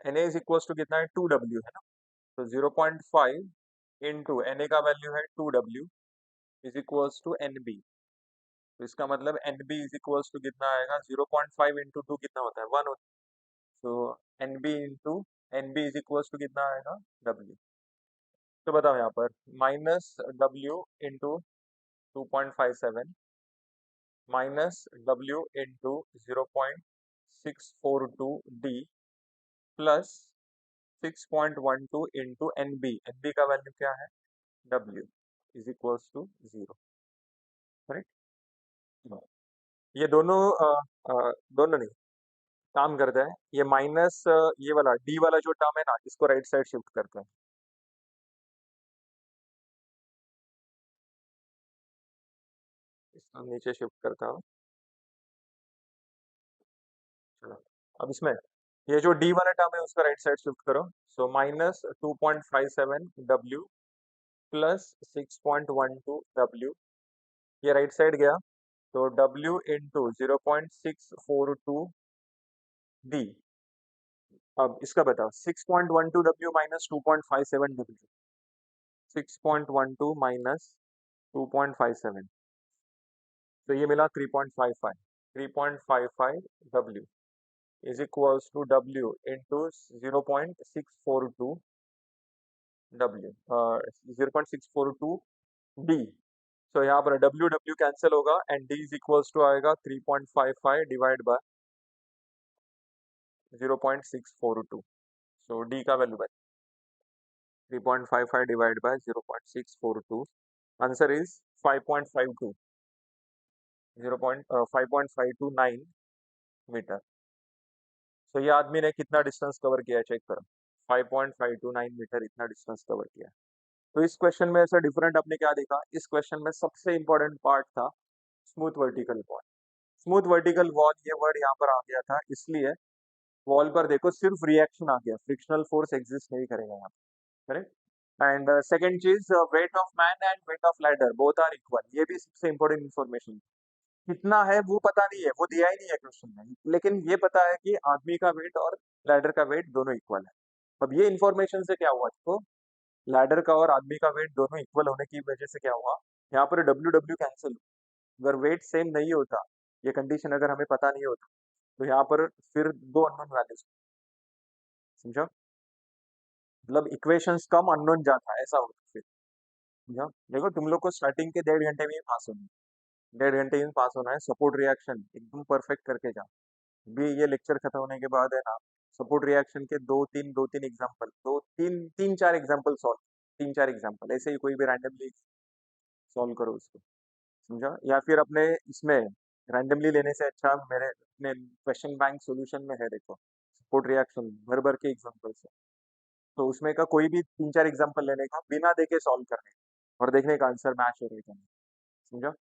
[SPEAKER 1] N A is equals to कितना है, 2W है ना, तो 0.5 इंटू एन ए का वैल्यू है 2W is equals to N B. तो इसका मतलब N B is equals to कितना आएगा, 0.5 इंटू 2 कितना होता है, 1 होता है, तो N B into N B is equals to कितना आएगा, W। तो बताओ यहाँ पर minus W into 2.57 minus W into 0.642 D plus 6.12 into N B का वैल्यू क्या है, W is equals to 0, correct. ये दोनों दोनों नहीं, काम करते हैं, ये माइनस ये वाला डी वाला जो टर्म है ना, इसको राइट साइड शिफ्ट करते हैं, इसको नीचे शिफ्ट करता हूँ। चलो, अब इसमें ये जो डी वाला टर्म है उसको राइट साइड शिफ्ट करो, so minus 2.57 W plus 6.12 W, ये राइट साइड गया, तो W इंटू 0.642 D। अब इसका बताओ 6.12W माइनस 2.57W, 6.12 माइनस 2.57, तो ये मिला 3.55, 3.55 W is equals to W into 0.642 W, 0.642 D। तो यहाँ पर W W कैंसिल होगा and D is equals to आएगा 3.55 डिवाइड बाय 0.642, सो D का value by 3.55 divide by 0.642, answer is 5.52, 5.529 metre. तो ये आदमी ने कितना डिस्टेंस कवर किया है, चेक करो, 5.529 मीटर इतना डिस्टेंस कवर किया है। तो इस क्वेश्चन में ऐसा डिफरेंट आपने क्या देखा, इस क्वेश्चन में सबसे इंपॉर्टेंट पार्ट था smooth vertical wall. Smooth vertical wall ये वर्ड यहाँ पर आ गया था इसलिए, वॉल पर देखो सिर्फ रिएक्शन आ गया, फ्रिक्शनल फोर्स एग्जिस्ट नहीं करेगा यहाँ पर, करेक्ट। एंड सेकंड चीज, weight of man and weight of ladder both are equal, ये भी सबसे इंपॉर्टेंट इन्फॉर्मेशन। कितना है वो पता नहीं है, वो दिया ही नहीं है क्वेश्चन में, लेकिन ये पता है कि आदमी का वेट और लैडर का वेट दोनों इक्वल है। अब ये इन्फॉर्मेशन से क्या हुआ, देखो लैडर का और आदमी का वेट दोनों इक्वल होने की वजह से क्या हुआ, यहाँ पर डब्ल्यू डब्ल्यू कैंसिल, अगर वेट सेम नहीं होता, ये कंडीशन अगर हमें पता नहीं होता, तो यहाँ पर फिर दो अननोन वैल्यूज, समझा, मतलब इक्वेशंस कम अननोन ज्यादा ऐसा होता फिर, समझा। देखो तुम लोग को स्टार्टिंग के 1.5 घंटे में ही पास होना है, 1.5 घंटे में पास होना है, सपोर्ट रिएक्शन एकदम परफेक्ट करके जा, भी ये लेक्चर खत्म होने के बाद है ना, सपोर्ट रिएक्शन के दो तीन एग्जांपल, दो तीन तीन चार एग्जांपल सॉल्व, तीन चार एग्जांपल ऐसे ही कोई भी रैंडमली सॉल्व करो उसको, समझा। या फिर अपने इसमें रैंडमली लेने से अच्छा मेरे अपने क्वेश्चन बैंक सॉल्यूशन में है, देखो सपोर्ट रिएक्शन भर भर के एग्जांपल्स है, तो उसमें का कोई भी तीन चार एग्जांपल लेने का बिना देखे सॉल्व करने का, और देखने का आंसर मैच हो रहा है, समझा।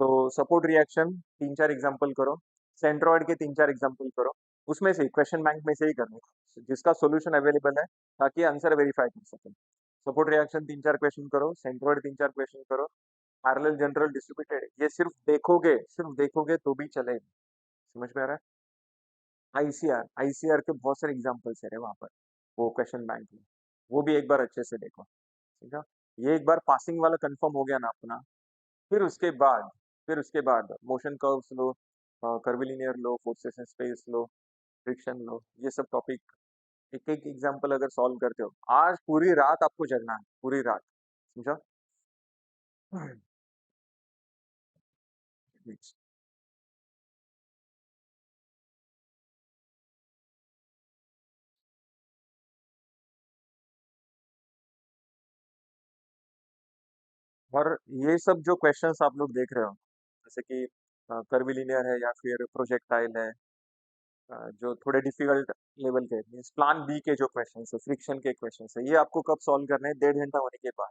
[SPEAKER 1] तो सपोर्ट रिएक्शन तीन चार एग्जांपल करो, सेंट्रोइड के तीन चार एग्जांपल करो, उसमें से क्वेश्चन बैंक में से ही करने का, जिसका सॉल्यूशन अवेलेबल है, ताकि आंसर वेरीफाई कर सके। सपोर्ट रिएक्शन तीन चार क्वेश्चन करो, सेंट्रोइड तीन चार क्वेश्चन करो, पैरेलल जनरल डिस्ट्रीब्यूटेड ये सिर्फ देखोगे तो भी चलेगा। समझ में आ रहा है? आईसीआर, आईसीआर के बहुत सारे एग्जांपल्स है वहां पर, वो क्वेश्चन बैंक में, वो भी एक बार अच्छे से देखो। ठीक है? ये एक बार पासिंग वाला कंफर्म हो गया ना अपना, फिर उसके बाद फिर उसके बाद मोशन कर्व्स लो, कर्विलिनियर लो, फोर्सेस इन स्पेस लो, फ्रिक्शन लो, ये सब टॉपिक एक एक एग्जांपल अगर सॉल्व करते हो, आज पूरी रात आपको जगना है, पूरी रात। समझा? और ये सब जो क्वेश्चंस आप लोग देख रहे हो, जैसे कि कर्विलिनियर है या फिर प्रोजेक्टाइल है, जो थोड़े डिफिकल्ट लेवल के मीन्स प्लान बी के जो क्वेश्चन है, फ्रिक्शन के क्वेश्चन है, ये आपको कब सॉल्व करने हैं? 1.5 घंटा होने के बाद।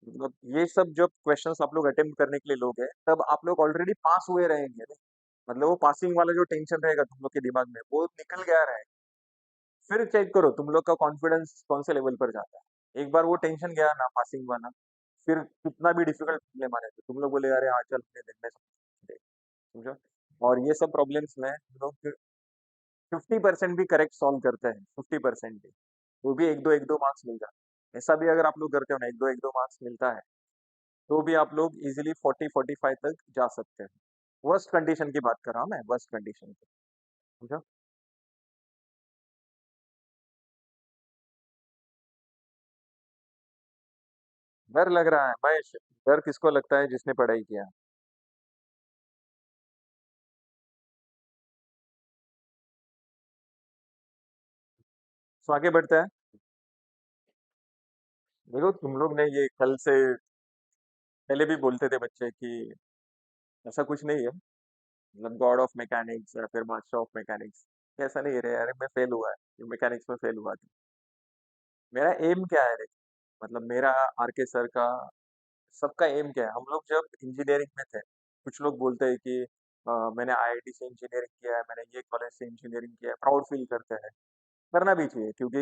[SPEAKER 1] मतलब ये सब जब क्वेश्चंस आप लोग अटेम्प्ट करने के लिए लोग हैं, तब आप लोग ऑलरेडी पास हुए रहेंगे ना। मतलब वो पासिंग वाला जो टेंशन रहेगा तुम लोग के दिमाग में, वो निकल गया रहेगा। फिर चेक करो तुम लोग का कॉन्फिडेंस कौन से लेवल पर जाता है। एक बार वो टेंशन गया ना पासिंग वाला, फिर कितना भी डिफिकल्ट प्रॉब्लम आने तो तुम लोग बोले अरे हाँ चल अपने देखने से, समझो। और ये सब प्रॉब्लम्स में हम लोग 50% भी करेक्ट सॉल्व करते हैं, 50% भी, वो भी एक दो मार्क्स मिल जाते हैं। ऐसा भी अगर आप लोग करते हो ना, एक दो मार्क्स मिलता है, तो भी आप लोग इजीली 40-45 तक जा सकते हैं। वर्स्ट कंडीशन की बात कर रहा हूँ मैं, वर्स्ट कंडीशन की। समझो? डर लग रहा है महेश? डर किसको लगता है जिसने पढ़ाई किया? तो आगे बढ़ते हैं। देखो तुम लोग ने ये कल से, पहले भी बोलते थे बच्चे कि ऐसा कुछ नहीं है, मतलब गॉड ऑफ मैकेनिक्स या फिर मास्टर ऑफ मैकेनिक्स, ऐसा नहीं है रे। अरे मैं फेल हुआ है, मैकेनिक्स में फेल हुआ था। मेरा एम क्या है रे? मतलब मेरा, आर के सर का, सबका एम क्या है? हम लोग जब इंजीनियरिंग में थे, कुछ लोग बोलते हैं कि मैंने आईआईटी से इंजीनियरिंग किया है, मैंने ये कॉलेज से इंजीनियरिंग किया है, प्राउड फील करते हैं। करना भी चाहिए, क्योंकि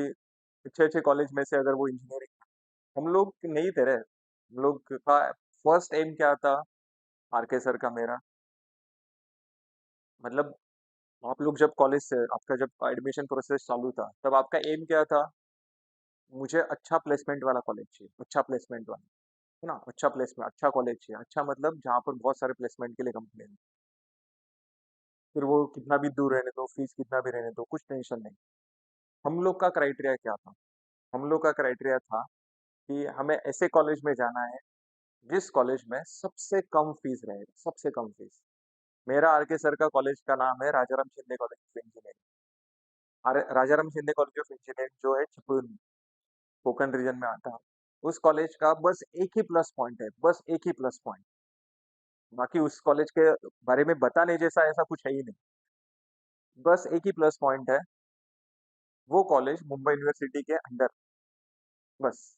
[SPEAKER 1] अच्छे अच्छे कॉलेज में से अगर वो इंजीनियरिंग, हम लोग नहीं थे रे। हम लोग का फर्स्ट एम क्या था? आर के सर का, मेरा, मतलब आप लोग जब कॉलेज से, आपका जब एडमिशन प्रोसेस चालू था, तब आपका एम क्या था? मुझे अच्छा प्लेसमेंट वाला कॉलेज चाहिए, अच्छा प्लेसमेंट वाला, है ना? अच्छा प्लेसमेंट, अच्छा कॉलेज चाहिए, अच्छा मतलब जहाँ पर बहुत सारे प्लेसमेंट के लिए कंपनी है। फिर वो कितना भी दूर रहने दो, फीस कितना भी रहने दो, कुछ टेंशन नहीं। हम लोग का क्राइटेरिया क्या था? हम लोग का क्राइटेरिया था कि हमें ऐसे कॉलेज में जाना है जिस कॉलेज में सबसे कम फीस रहेगा, सबसे कम फीस। मेरा आर के सर का कॉलेज का नाम है Rajaram Shinde college of engineering. Rajaram Shinde college of engineering जो है चिपळूण, कोकण रीजन में आता है। उस कॉलेज का बस एक ही प्लस पॉइंट है, बस एक ही प्लस पॉइंट, बाकी उस कॉलेज के बारे में बताने जैसा ऐसा कुछ है ही नहीं। बस एक ही प्लस पॉइंट है, वो कॉलेज मुंबई यूनिवर्सिटी के अंडर, बस।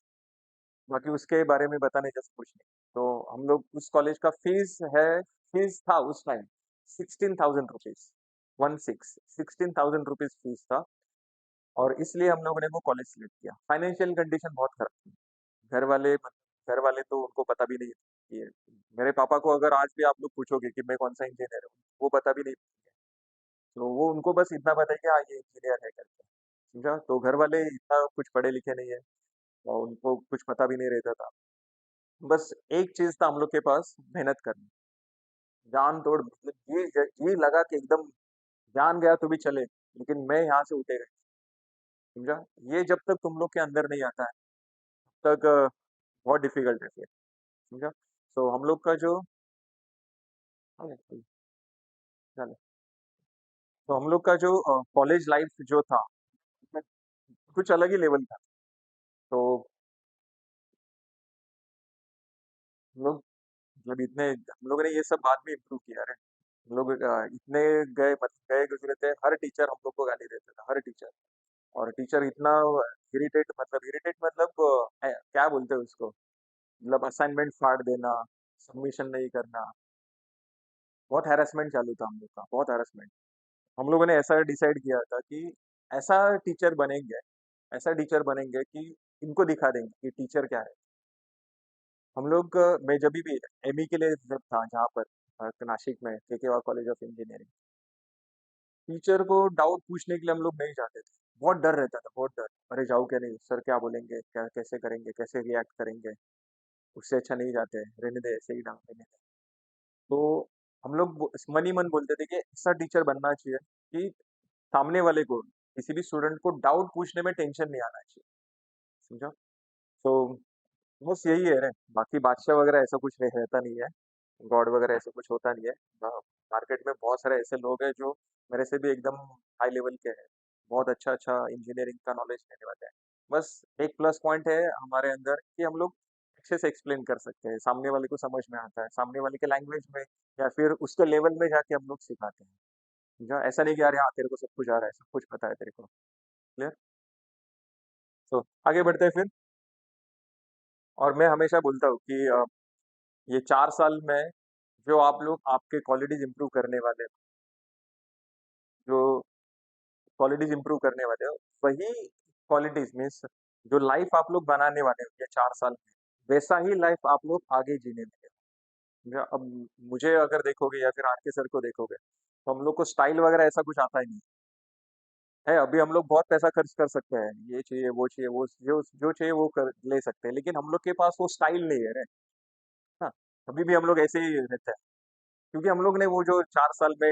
[SPEAKER 1] बाकी उसके बारे में बताने जैसा कुछ नहीं। तो हम लोग उस कॉलेज का फीस है, फीस था उस टाइम 16,000 रुपीज, 16,000 रुपीज फीस था। और इसलिए हम लोगों ने वो कॉलेज सिलेक्ट किया। फाइनेंशियल कंडीशन बहुत खराब थी। घर वाले घर वाले तो उनको पता भी नहीं कि, मेरे पापा को अगर आज भी आप लोग पूछोगे कि मैं कौन सा इंजीनियर हूँ, वो पता भी नहीं। तो वो उनको बस इतना पता है कि हाँ ये इंजीनियर है करके। समझा? तो घर वाले इतना कुछ पढ़े लिखे नहीं है, और उनको कुछ पता भी नहीं रहता था। बस एक चीज था हम लोग के पास, मेहनत करनी, जान तोड़, मतलब जी लगा कि एकदम जान गया तो भी चले, लेकिन मैं यहाँ से उठेगा। समझा? ये जब तक तुम लोग के अंदर नहीं आता है, तब तक बहुत डिफिकल्ट है फिर। समझा? तो हम लोग का जो, हाँ, चलो। तो हम लोग का जो कॉलेज लाइफ जो था, उसमें कुछ अलग ही लेवल था। तो हम लोग, मतलब इतने, हम लोगों ने ये सब बाद में इम्प्रूव किया है। हम लोग इतने गए गुजरे थे, हर टीचर हम लोग को गाली देता था, हर टीचर। और टीचर इतना इरिटेट, मतलब क्या बोलते हैं उसको, मतलब असाइनमेंट फाड़ देना, सबमिशन नहीं करना, बहुत हैरेसमेंट चालू था हम लोग का, बहुत हैरेसमेंट। हम लोगों ने ऐसा डिसाइड किया था कि ऐसा टीचर बनेंगे, ऐसा टीचर बनेंगे कि इनको दिखा देंगे कि टीचर क्या है। हम लोग मैं जब भी एमई के लिए जब था जहाँ पर नासिक में केकेवा कॉलेज ऑफ इंजीनियरिंग, टीचर को डाउट पूछने के लिए हम लोग नहीं जाते थे। बहुत डर रहता था, बहुत डर। अरे जाओ क्या, नहीं सर क्या बोलेंगे, क्या कैसे करेंगे, कैसे रिएक्ट करेंगे। उससे अच्छा नहीं जाते, रहने दे, ऐसे ही डाल देने दे। तो हम लोग मन ही मन बोलते थे कि ऐसा टीचर बनना चाहिए कि सामने वाले को, किसी भी स्टूडेंट को डाउट पूछने में टेंशन नहीं आना चाहिए। समझा? तो बस यही है रे, बाकी बादशाह वगैरह ऐसा कुछ रहता नहीं है, गॉड वगैरह ऐसा कुछ होता नहीं है। मार्केट में बहुत सारे ऐसे लोग हैं जो मेरे से भी एकदम हाई लेवल के हैं, बहुत अच्छा अच्छा इंजीनियरिंग का नॉलेज देने वाले हैं। बस एक प्लस पॉइंट है हमारे अंदर कि हम लोग अच्छे से एक्सप्लेन कर सकते हैं, सामने वाले को समझ में आता है, सामने वाले के लैंग्वेज में, या फिर उसके लेवल में जाके हम लोग सिखाते हैं। समझा? ऐसा नहीं कि यार हाँ तेरे को सब कुछ आ रहा है, सब कुछ पता है तेरे को। क्लियर? तो आगे बढ़ते हैं फिर। और मैं हमेशा बोलता हूँ कि ये 4 साल में जो आप लोग आपके क्वालिटीज इंप्रूव करने वाले हो, जो क्वालिटीज इंप्रूव करने वाले हो, वही क्वालिटीज मीन्स जो लाइफ आप लोग बनाने वाले हो ये 4 साल में, वैसा ही लाइफ आप लोग आगे जीने लगे हो। अब मुझे अगर देखोगे या फिर आर के सर को देखोगे, तो हम लोग को स्टाइल वगैरह ऐसा कुछ आता ही नहीं है। अभी हम लोग बहुत पैसा खर्च कर सकते हैं, ये चाहिए वो चाहिए, वो जो चाहिए वो कर ले सकते हैं, लेकिन हम लोग के पास वो स्टाइल नहीं है रे। हाँ, अभी भी हम लोग ऐसे ही रहते हैं, क्योंकि हम लोग ने वो जो 4 साल में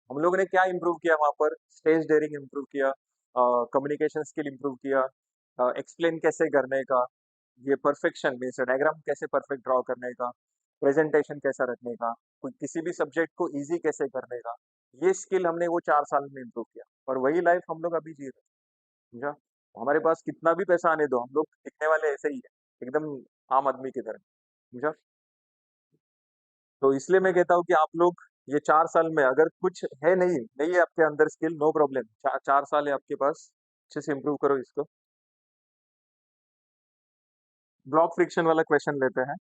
[SPEAKER 1] हम लोग ने क्या इम्प्रूव किया वहां पर, स्टेज डेयरिंग इम्प्रूव किया, कम्युनिकेशन स्किल इम्प्रूव किया, एक्सप्लेन कैसे करने का, ये परफेक्शन मीन्स डायग्राम कैसे परफेक्ट ड्रॉ करने का, प्रेजेंटेशन कैसा रखने का, कोई किसी भी सब्जेक्ट को इजी कैसे करने का, ये स्किल हमने वो 4 साल में इम्प्रूव किया। और वही लाइफ हम लोग अभी जी रहे हैं। समझा? हमारे पास कितना भी पैसा आने दो, हम लोग दिखने वाले ऐसे ही है, एकदम आम आदमी की तरह। समझा? तो इसलिए मैं कहता हूँ कि आप लोग ये 4 साल में अगर कुछ है नहीं है आपके अंदर स्किल, नो प्रॉब्लम, 4 साल है आपके पास, अच्छे से इम्प्रूव करो इसको। ब्लॉक फ्रिक्शन वाला क्वेश्चन लेते हैं।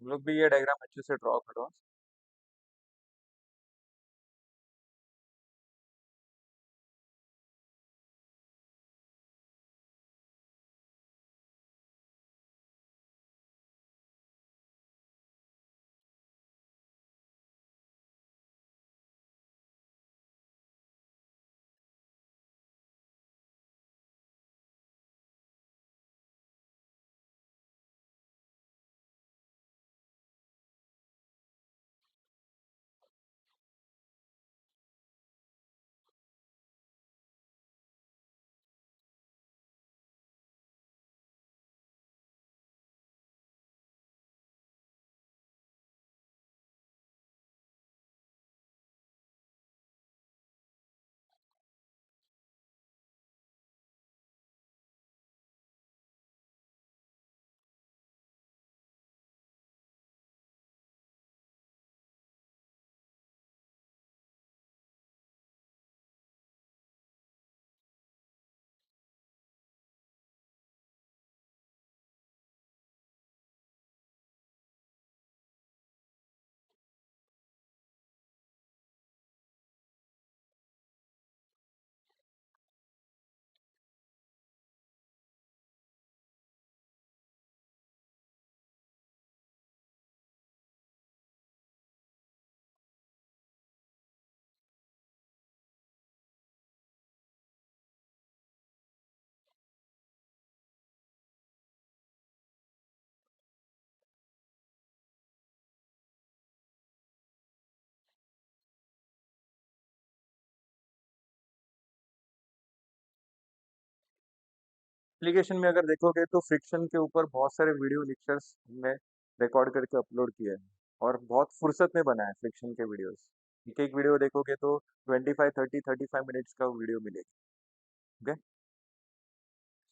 [SPEAKER 1] हम लोग भी ये डायग्राम अच्छे से ड्रॉ करो। एप्लीकेशन में अगर देखोगे तो फ्रिक्शन के ऊपर बहुत सारे वीडियो लेक्चर्स हमने रिकॉर्ड करके अपलोड किए हैं और बहुत फुर्सत में बना है फ्रिक्शन के वीडियोस। एक एक वीडियो देखोगे तो 25 30 35 मिनट्स का वीडियो मिलेगा। ओके,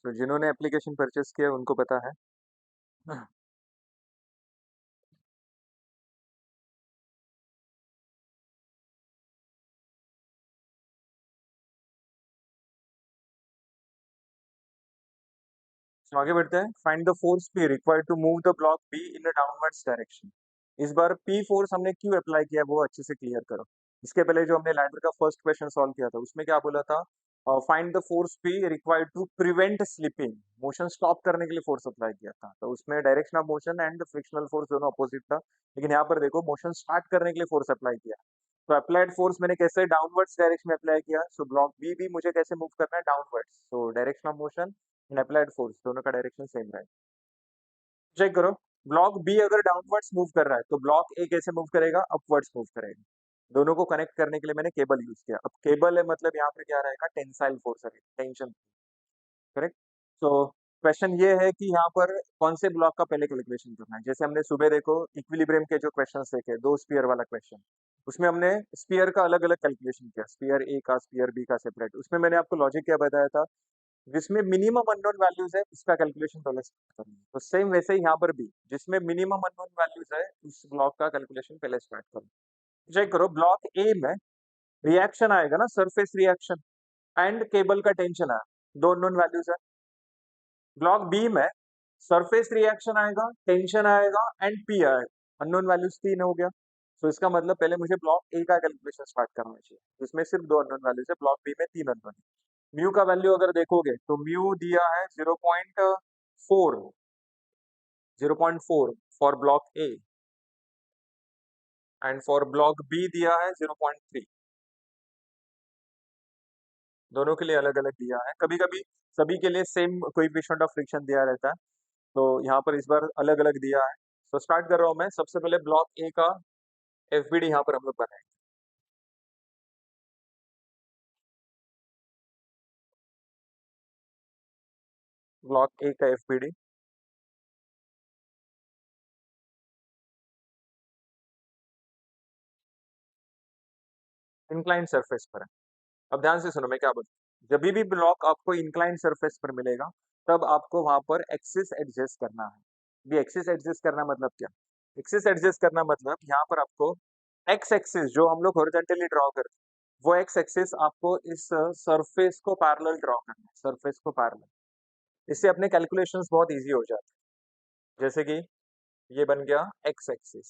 [SPEAKER 1] तो जिन्होंने एप्लीकेशन परचेस किया है, उनको पता है। तो आगे बढ़ते हैं। Find the force P required to move the block B in a downwards direction. इस बार P फोर्स हमने क्यों अप्लाई किया है, वो अच्छे से क्लियर करो। इसके पहले जो हमने लैडर का फर्स्ट क्वेश्चन सॉल्व किया था उसमें क्या बोला था? Find the force P required to prevent slipping. Motion stop करने के लिए फोर्स अप्लाई किया था, तो उसमें direction of motion and frictional force दोनों अपोजिट था। लेकिन यहाँ पर देखो मोशन स्टार्ट करने के लिए फोर्स अप्लाई किया। तो अप्लाइड फोर्स मैंने कैसे डाउनवर्ड्स डायरेक्शन में अप्लाई किया, सो ब्लॉक बी भी मुझे कैसे मूव करना है, downwards. So direction of motion and applied force दोनों का डायरेक्शन सेम है। चेक करो, ब्लॉक बी अगर डाउनवर्ड्स मूव कर रहा है तो ब्लॉक ए कैसे मूव करेगा, अपवर्ड्स मूव करेगा। दोनों को कनेक्ट करने के लिए मैंने केबल यूज किया। अब केबल है मतलब यहाँ पे क्या रहेगा, टेंसाइल फोर्स है, टेंशन। करेक्ट। तो क्वेश्चन ये है कि यहाँ पर कौन से ब्लॉक का पहले कैलकुलेशन करना है। जैसे हमने सुबह देखो इक्विलिब्रियम के जो क्वेश्चंस देखे, दो स्पीयर वाला क्वेश्चन, उसमें हमने स्पीयर का अलग अलग कैलकुलेशन किया, स्पीयर ए का स्पीयर बी का सेपरेट। उसमें मैंने आपको लॉजिक क्या बताया था, जिसमें मिनिमम अननोन वैल्यूज है उसका कैलकुलेशन पहले स्टार्ट करना है। तो सेम वैसे ही यहाँ पर भी जिसमें मिनिमम अननोन वैल्यूज है उस ब्लॉक का कैलकुलेशन पहले स्टार्ट करो। चेक करो, ब्लॉक ए में रिएक्शन आएगा ना, सरफेस रिएक्शन एंड केबल का टेंशन है, दो अननोन वैल्यूज है। ब्लॉक बी में सरफेस रिएक्शन आएगा, टेंशन आएगा एंड पी आएगा, अननोन वैल्यूज तीन हो गया। तो इसका मतलब पहले मुझे ब्लॉक ए का कैलकुलेशन स्टार्ट करना चाहिए, जिसमें सिर्फ दो अननोन वैल्यूज है, ब्लॉक बी में तीन अननोन। म्यू का वैल्यू अगर देखोगे तो म्यू दिया है 0.4, 0.4 for block A and for block B दिया है 0.3। दोनों के लिए अलग अलग दिया है, कभी कभी सभी के लिए सेम कोएफिशिएंट ऑफ फ्रिक्शन दिया रहता है, तो यहाँ पर इस बार अलग अलग दिया है। तो स्टार्ट कर रहा हूँ मैं, सबसे पहले ब्लॉक ए का एफबीडी यहाँ पर हम लोग बनाएंगे। ब्लॉक ए का एफबीडी इंक्लाइन सरफेस पर है। अब ध्यान से सुनो मैं क्या बोलूँ, जब भी ब्लॉक आपको इंक्लाइन सरफेस पर मिलेगा तब आपको वहां पर एक्सिस एडजस्ट करना है। भी एक्सिस एडजस्ट करना मतलब क्या, एक्सिस एडजस्ट करना मतलब यहाँ पर आपको एक्स एक्सिस जो हम लोग हॉरिजॉन्टली ड्रॉ करते हैं, वो एक्स एक्सिस आपको इस सरफेस को पैरेलल ड्रॉ करना है, सरफेस को पैरेलल। इससे अपने कैलकुलेशंस बहुत इजी हो जाते हैं। जैसे कि ये बन गया एक्स एक्सिस,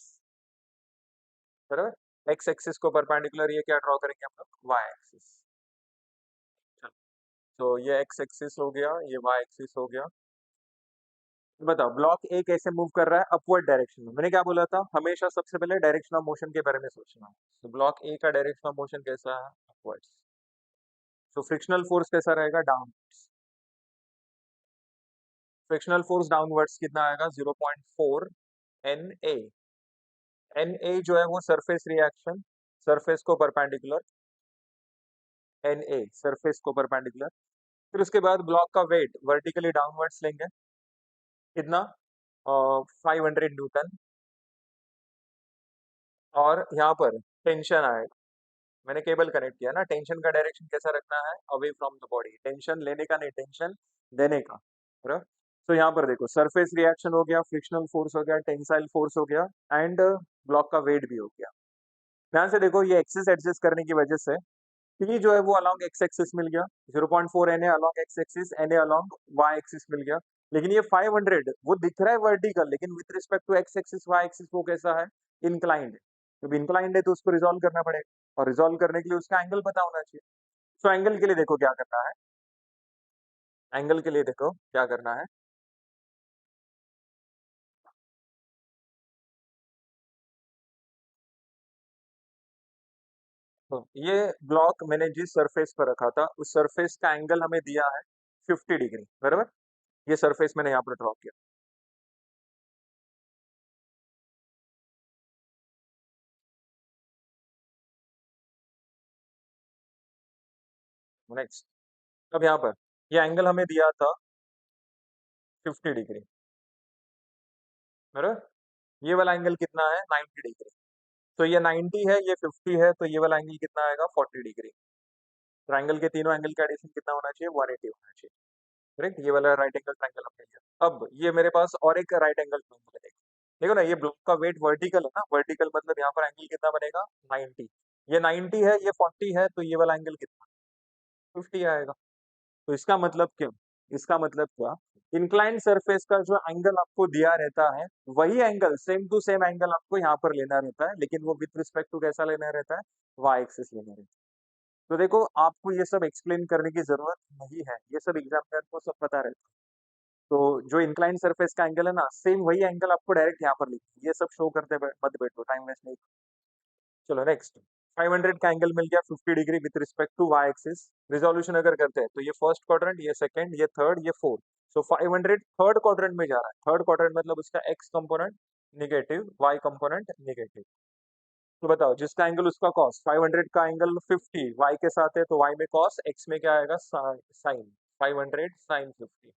[SPEAKER 1] बराबर। एक्स एक्सिस को परपेंडिकुलर ये क्या ड्रॉ करेंगे हम लोग, वाई एक्सिस। तो ये एक्स एक्सिस हो गया, ये वाई एक्सिस हो गया। बताओ ब्लॉक ए कैसे मूव कर रहा है, अपवर्ड डायरेक्शन में। मैंने क्या बोला था, हमेशा सबसे पहले डायरेक्शन ऑफ मोशन के बारे में सोचना। तो ब्लॉक ए का डायरेक्शन ऑफ मोशन कैसा है, अपवर्ड्स। तो फ्रिक्शनल फोर्स कैसा रहेगा, डाउन। फ्रिक्शनल फोर्स डाउनवर्ड्स कितना आएगा, 0.4 एन ए। एन ए जो है वो सरफेस रिएक्शन, सरफेस को परपेंडिकुलर, एन ए सरफेस को परपेंडिकुलर। फिर उसके बाद ब्लॉक का वेट वर्टिकली डाउनवर्ड्स लेंगे, कितना, 500 न्यूटन। और यहाँ पर टेंशन आएगा, मैंने केबल कनेक्ट किया ना, टेंशन का डायरेक्शन कैसा रखना है, away from the body, tension लेने का नहीं, टेंशन देने का, बराबर। तो यहाँ पर देखो सरफेस रिएक्शन हो गया, फ्रिक्शनल फोर्स हो गया, टेंसाइल फोर्स हो गया एंड ब्लॉक का वेट भी हो गया। ध्यान से देखो, ये एक्सिस एडजस्ट करने की वजह से P जो है वो अलॉन्ग एक्स एक्सिस मिल गया, 0.4 Na along X axis, Na along Y axis मिल गया। लेकिन ये 500 वो दिख रहा है वर्टिकल, लेकिन with respect to X axis Y axis वो कैसा है, इंक्लाइंड है। जब इंक्लाइंड है तो उसको रिजॉल्व करना पड़ेगा, और रिजॉल्व करने के लिए उसका एंगल पता होना चाहिए। तो एंगल के लिए देखो क्या करना है, एंगल के लिए देखो क्या करना है। तो ये ब्लॉक मैंने जिस सरफेस पर रखा था उस सरफेस का एंगल हमें दिया है 50 डिग्री, बराबर। ये सरफेस मैंने यहाँ पर ड्रॉ किया। नेक्स्ट, अब यहाँ पर ये एंगल हमें दिया था 50 डिग्री, बराबर। ये वाला एंगल कितना है, 90 डिग्री। तो ये 90 है, ये 50 है, तो ये वाला एंगल कितना आएगा, 40 डिग्री। ट्राइंगल के तीनों एंगल का एडिशन कितना होना चाहिए, 180 होना चाहिए। करेक्ट, ये वाला राइट एंगल ट्राइंगल हमने लिया। अब ये मेरे पास और एक राइट एंगल ट्राइंगल है। देखो ना, ये ब्लॉक का वेट वर्टिकल है ना, वर्टिकल मतलब यहाँ पर एंगल कितना बनेगा, 90। ये 90 है, ये 40 है, तो ये वाला एंगल कितना, 50 आएगा। तो इसका मतलब क्या, इसका मतलब क्या, इंक्लाइन सरफेस का जो एंगल आपको दिया रहता है, वही angle same to same angle आपको यहाँ पर लेना रहता है, लेकिन वो विथ रिस्पेक्ट टू कैसा लेना रहता है, वाई एक्सिस लेना रहता है। तो देखो, आपको ये सब एक्सप्लेन करने की जरूरत नहीं है, ये सब एग्जामिनर को सब पता रहता है। तो जो इंक्लाइन सरफेस का एंगल है ना, सेम वही एंगल आपको डायरेक्ट यहाँ पर लिखना है। ये सब शो करते मत बैठो, टाइम वेस्ट नहीं। चलो नेक्स्ट, 500 का एंगल मिल गया 50 degree with respect to Y axis. Resolution अगर करते हैं तो ये फर्स्ट क्वाड्रेंट, ये सेकंड, ये थर्ड, ये फोर्थ। सो 500 थर्ड क्वाड्रेंट में जा रहा है। थर्ड क्वाड्रेंट मतलब उसका X component negative, Y component negative. तो बताओ, जिसका एंगल उसका कॉस, 500 का एंगल 50 वाई के साथ है, तो वाई में कॉस, एक्स में क्या आएगा, sine. 500 sine 50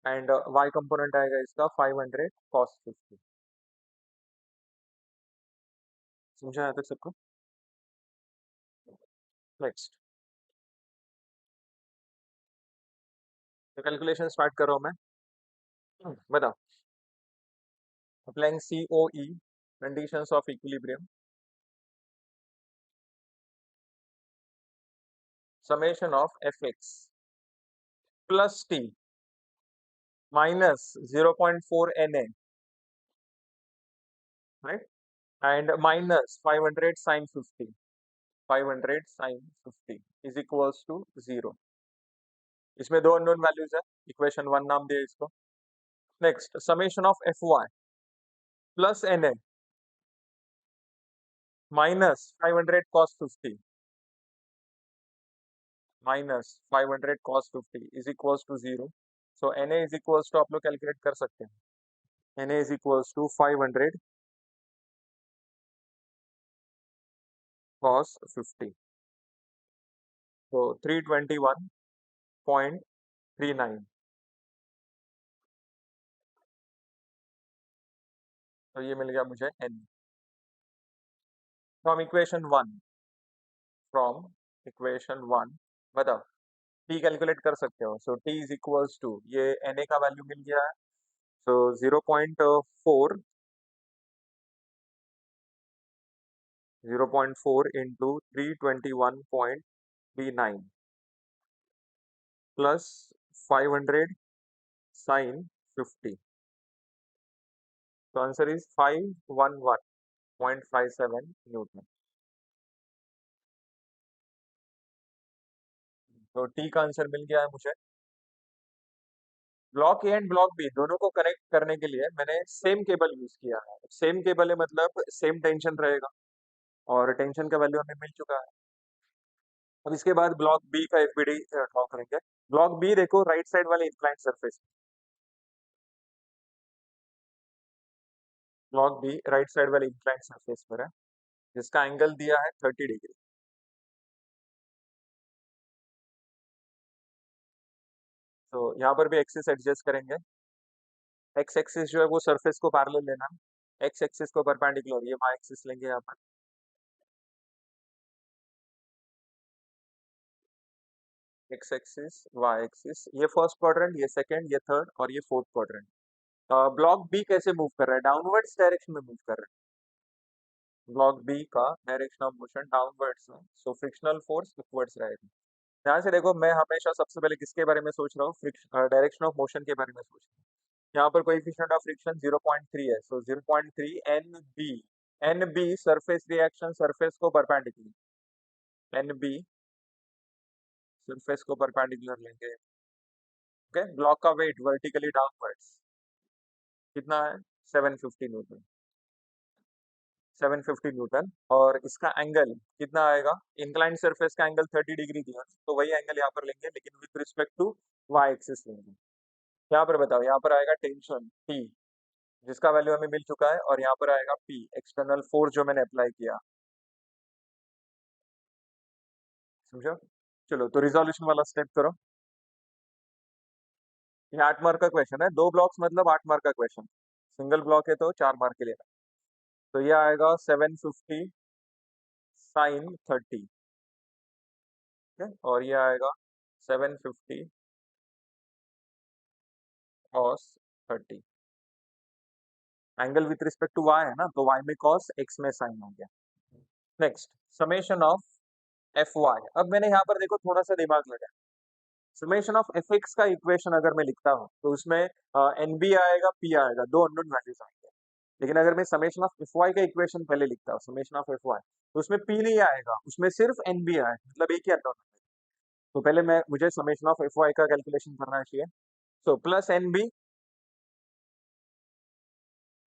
[SPEAKER 1] and Y component आएगा इसका 500 कॉस 50। समझा यहाँ तक सबको? नेक्स्ट, तो कैलकुलेशन स्टार्ट कर रहा हूँ मैं। बताओ, applying COE, conditions of equilibrium, summation of fx plus t minus 0.4 Na, right, and minus 500 sin 50, 500 sin 50 is equals to 0। इसमें दो अननोन वैल्यूज है, इक्वेशन 1 नाम दिया इसको। Next, summation of Fy plus Na minus 500 cos 50 minus 500 cos 50 is equals to 0। So Na is equals to, आप लोग calculate कर सकते हैं, Na is equals to 500 cos 50, तो 321.39। तो ये मिल गया मुझे N from equation 1, from equation 1। बताओ, T कैलकुलेट कर सकते हो। सो T इज इक्वल्स टू, ये Na का वैल्यू मिल गया है, सो 0.4, 0.4 इंटू 321.39 प्लस 500 साइन 50। तो आंसर इज 511.57 न्यूटन। तो टी का आंसर मिल गया है मुझे। Block A and block B दोनों को कनेक्ट करने के लिए मैंने सेम केबल यूज किया है। सेम केबल है मतलब सेम टेंशन रहेगा, और टेंशन का वैल्यू हमें मिल चुका है। अब इसके बाद ब्लॉक बी का एफबीडी ड्रॉ करेंगे। ब्लॉक बी देखो, राइट साइड वाले inclined surface, block B right side वाले इंक्लाइंड सरफेस पर है, जिसका एंगल दिया है 30 डिग्री। तो यहाँ पर भी एक्सिस एडजस्ट करेंगे। एक्स एक्सिस जो है वो सरफेस को पैरेलल लेना है, एक्स एक्सिस को परपेंडिकुलर, ये वाई एक्सिस लेंगे यहाँ पर। एक्स एक्सिस, वाई एक्सिस, ये फर्स्ट क्वाड्रेंट, ये सेकंड, ये थर्ड और ये फोर्थ क्वाड्रेंट। ब्लॉक बी कैसे मूव कर रहा है, डाउनवर्ड्स डायरेक्शन में मूव कर रहा है। ब्लॉक बी का डायरेक्शन ऑफ मोशन डाउनवर्ड्स है, सो फ्रिक्शनल फोर्स अपवर्ड्स रहेगा। ध्यान से देखो, मैं हमेशा सबसे पहले किसके बारे में सोच रहा हूँ, डायरेक्शन ऑफ मोशन के बारे में सोच रहा हूँ। यहाँ पर कोएफिशिएंट ऑफ फ्रिक्शन 0.3 है, so 0.3 N B. N B surface reaction, surface को परपेंडिकुलर, एन बी सरफेस को परपेंडिकुलर लेंगे। ओके, ब्लॉक का वेट वर्टिकली डाउनवर्ड्स कितना है, 750 न्यूटन, 750 न्यूटन। और इसका एंगल कितना आएगा, इंक्लाइंड सरफेस का एंगल 30 डिग्री दिया, तो वही एंगल यहाँ पर लेंगे, लेकिन with respect to Y axis लेंगे। यहाँ पर बताओ, यहाँ पर आएगा टेंशन T, जिसका वैल्यू हमें मिल चुका है, और यहाँ पर आएगा P, एक्सटर्नल फोर्स जो मैंने अप्लाई किया। समझो? चलो, तो रिजोल्यूशन वाला स्टेप करो। ये 8 मार्क का क्वेश्चन है, 2 ब्लॉक्स मतलब 8 मार्क का क्वेश्चन। सिंगल ब्लॉक है तो 4 मार्क के लिए। तो ये आएगा 750 साइन 30। ठीक है, और ये आएगा 750 cos 30। Angle with respect to Y है ना, तो वाई में कॉस, एक्स में साइन हो गया। Next, summation of F Y. अब मैंने यहाँ पर देखो थोड़ा सा दिमाग लगाया। समेशन ऑफ एफ एक्स का इक्वेशन अगर मैं लिखता हूँ तो उसमें एन बी आएगा, पी आएगा, दो अननोन वैल्यूज आएंगे। लेकिन अगर मैं समेशन ऑफ एफ वाई का इक्वेशन पहले लिखता हूँ, समेशन ऑफ एफ वाई, तो उसमें पी नहीं आएगा, उसमें सिर्फ एन बी आएगा, मतलब एक ही अननोन। तो पहले मैं मुझे समेशन ऑफ एफ वाई का कैलकुलेशन करना चाहिए। So plus N B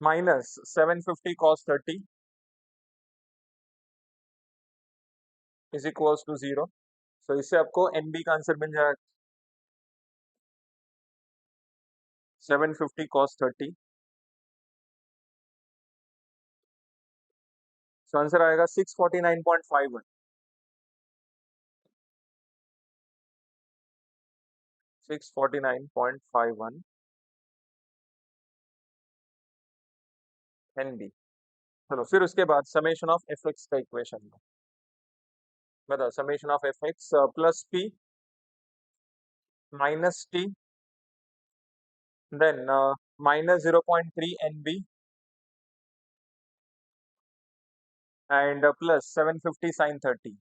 [SPEAKER 1] minus 750 cos 30 is equals to 0। So इससे आपको एन बी का आंसर मिल जाएगा 750 cos 30। सो आंसर आएगा 649.51। 649.51 एनबी। चलो फिर उसके बाद समेशन ऑफ एफ एक्स का इक्वेशन बताओ। Summation of F X plus P minus T then minus 0.3 N B and plus 750 sine 30।